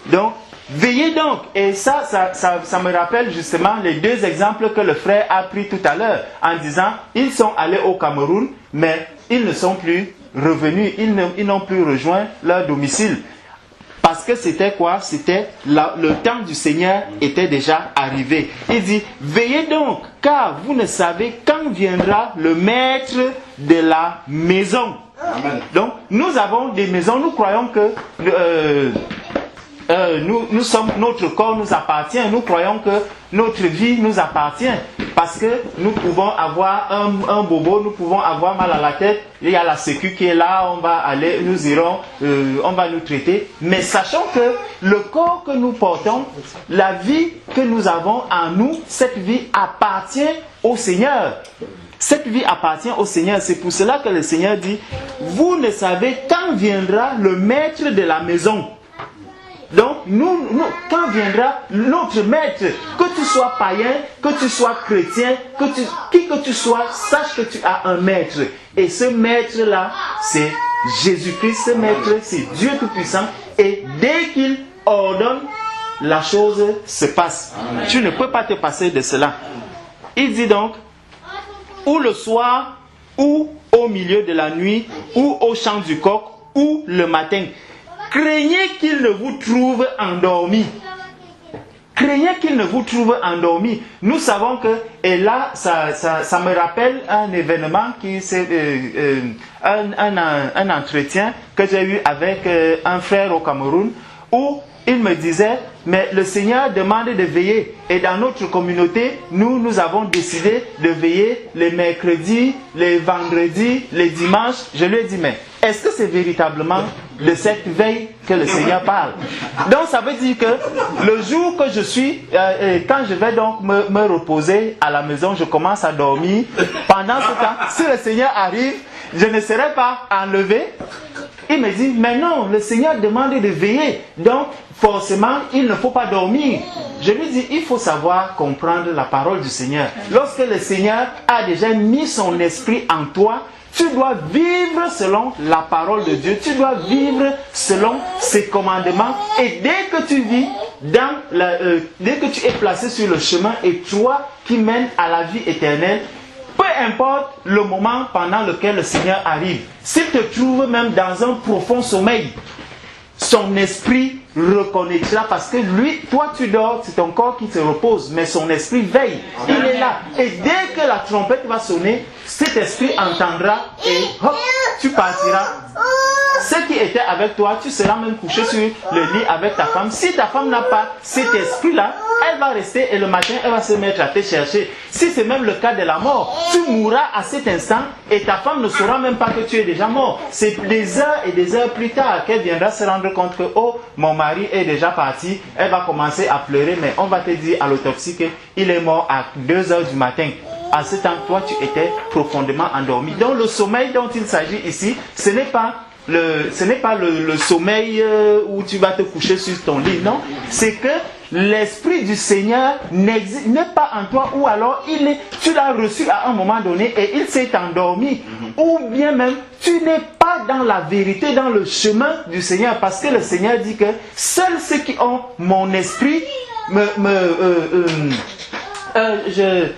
Speaker 4: Donc, veillez donc. Et ça me rappelle justement les deux exemples que le frère a pris tout à l'heure, en disant, ils sont allés au Cameroun, mais ils ne sont plus revenus, ils n'ont plus rejoint leur domicile. Parce que c'était quoi? C'était le temps du Seigneur était déjà arrivé. Il dit, veillez donc, car vous ne savez quand viendra le maître de la maison. Amen. Donc, nous avons des maisons, nous croyons que notre corps nous appartient, nous croyons que notre vie nous appartient. Parce que nous pouvons avoir un bobo, nous pouvons avoir mal à la tête, il y a la sécu qui est là, on va aller, nous irons, on va nous traiter. Mais sachons que le corps que nous portons, la vie que nous avons en nous, cette vie appartient au Seigneur. Cette vie appartient au Seigneur. C'est pour cela que le Seigneur dit, vous ne savez quand viendra le maître de la maison. Donc, quand viendra notre maître, que tu sois païen, que tu sois chrétien, qui que tu sois, sache que tu as un maître. Et ce maître-là, c'est Jésus-Christ. Ce maître, c'est Dieu Tout-Puissant. Et dès qu'il ordonne, la chose se passe. Amen. Tu ne peux pas te passer de cela. Il dit donc, ou le soir, ou au milieu de la nuit, ou au chant du coq, ou le matin. Craignez qu'il ne vous trouve endormi. Craignez qu'il ne vous trouve endormi. Nous savons que, et là, ça me rappelle un événement qui c'est un entretien que j'ai eu avec un frère au Cameroun, où il me disait, mais le Seigneur demande de veiller. Et dans notre communauté, nous avons décidé de veiller les mercredis, les vendredis, les dimanches. Je lui ai dit, mais est-ce que c'est véritablement de cette veille que le Seigneur parle? Donc ça veut dire que le jour que je suis, quand je vais donc me reposer à la maison, je commence à dormir. Pendant ce temps, si le Seigneur arrive, je ne serai pas enlevé. Il me dit, mais non, le Seigneur demande de veiller. Donc, forcément, il ne faut pas dormir. Je lui dis, il faut savoir comprendre la parole du Seigneur. Lorsque le Seigneur a déjà mis son esprit en toi, tu dois vivre selon la parole de Dieu. Tu dois vivre selon ses commandements. Et dès que tu vis, dès que tu es placé sur le chemin étroit qui mène à la vie éternelle, peu importe le moment pendant lequel le Seigneur arrive, s'il te trouve même dans un profond sommeil, son esprit reconnaîtra parce que lui, toi tu dors, c'est ton corps qui se repose, mais son esprit veille, il est là. Et dès que la trompette va sonner, cet esprit entendra et hop, tu partiras. Ceux qui étaient avec toi, tu seras même couché sur le lit avec ta femme. Si ta femme n'a pas cet esprit-là, elle va rester et le matin, elle va se mettre à te chercher. Si c'est même le cas de la mort, tu mourras à cet instant et ta femme ne saura même pas que tu es déjà mort. C'est des heures et des heures plus tard qu'elle viendra se rendre compte que, oh, mon mari est déjà parti. Elle va commencer à pleurer, mais on va te dire à l'autopsie qu'il est mort à 2 heures du matin. À ce temps, toi, tu étais profondément endormi. Donc, le sommeil dont il s'agit ici, ce n'est pas le sommeil où tu vas te coucher sur ton lit, non. C'est que l'Esprit du Seigneur n'est pas en toi, ou alors tu l'as reçu à un moment donné et il s'est endormi, ou bien même tu n'es pas dans la vérité, dans le chemin du Seigneur, parce que le Seigneur dit que seuls ceux qui ont mon esprit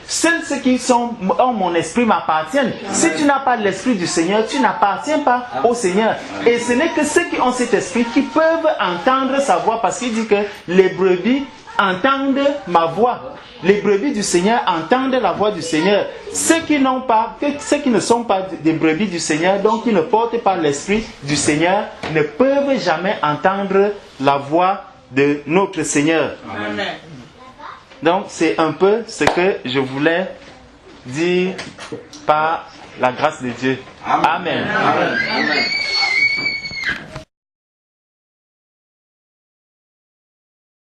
Speaker 4: seuls ceux qui ont mon esprit m'appartiennent. Si tu n'as pas l'esprit du Seigneur, tu n'appartiens pas au Seigneur. Et ce n'est que ceux qui ont cet esprit qui peuvent entendre sa voix, parce qu'il dit que les brebis entendent ma voix. Les brebis du Seigneur entendent la voix du Seigneur. Ceux qui ne sont pas des brebis du Seigneur, donc qui ne portent pas l'esprit du Seigneur, ne peuvent jamais entendre la voix de notre Seigneur. Amen. Donc c'est un peu ce que je voulais dire par la grâce de Dieu. Amen. Amen. Amen.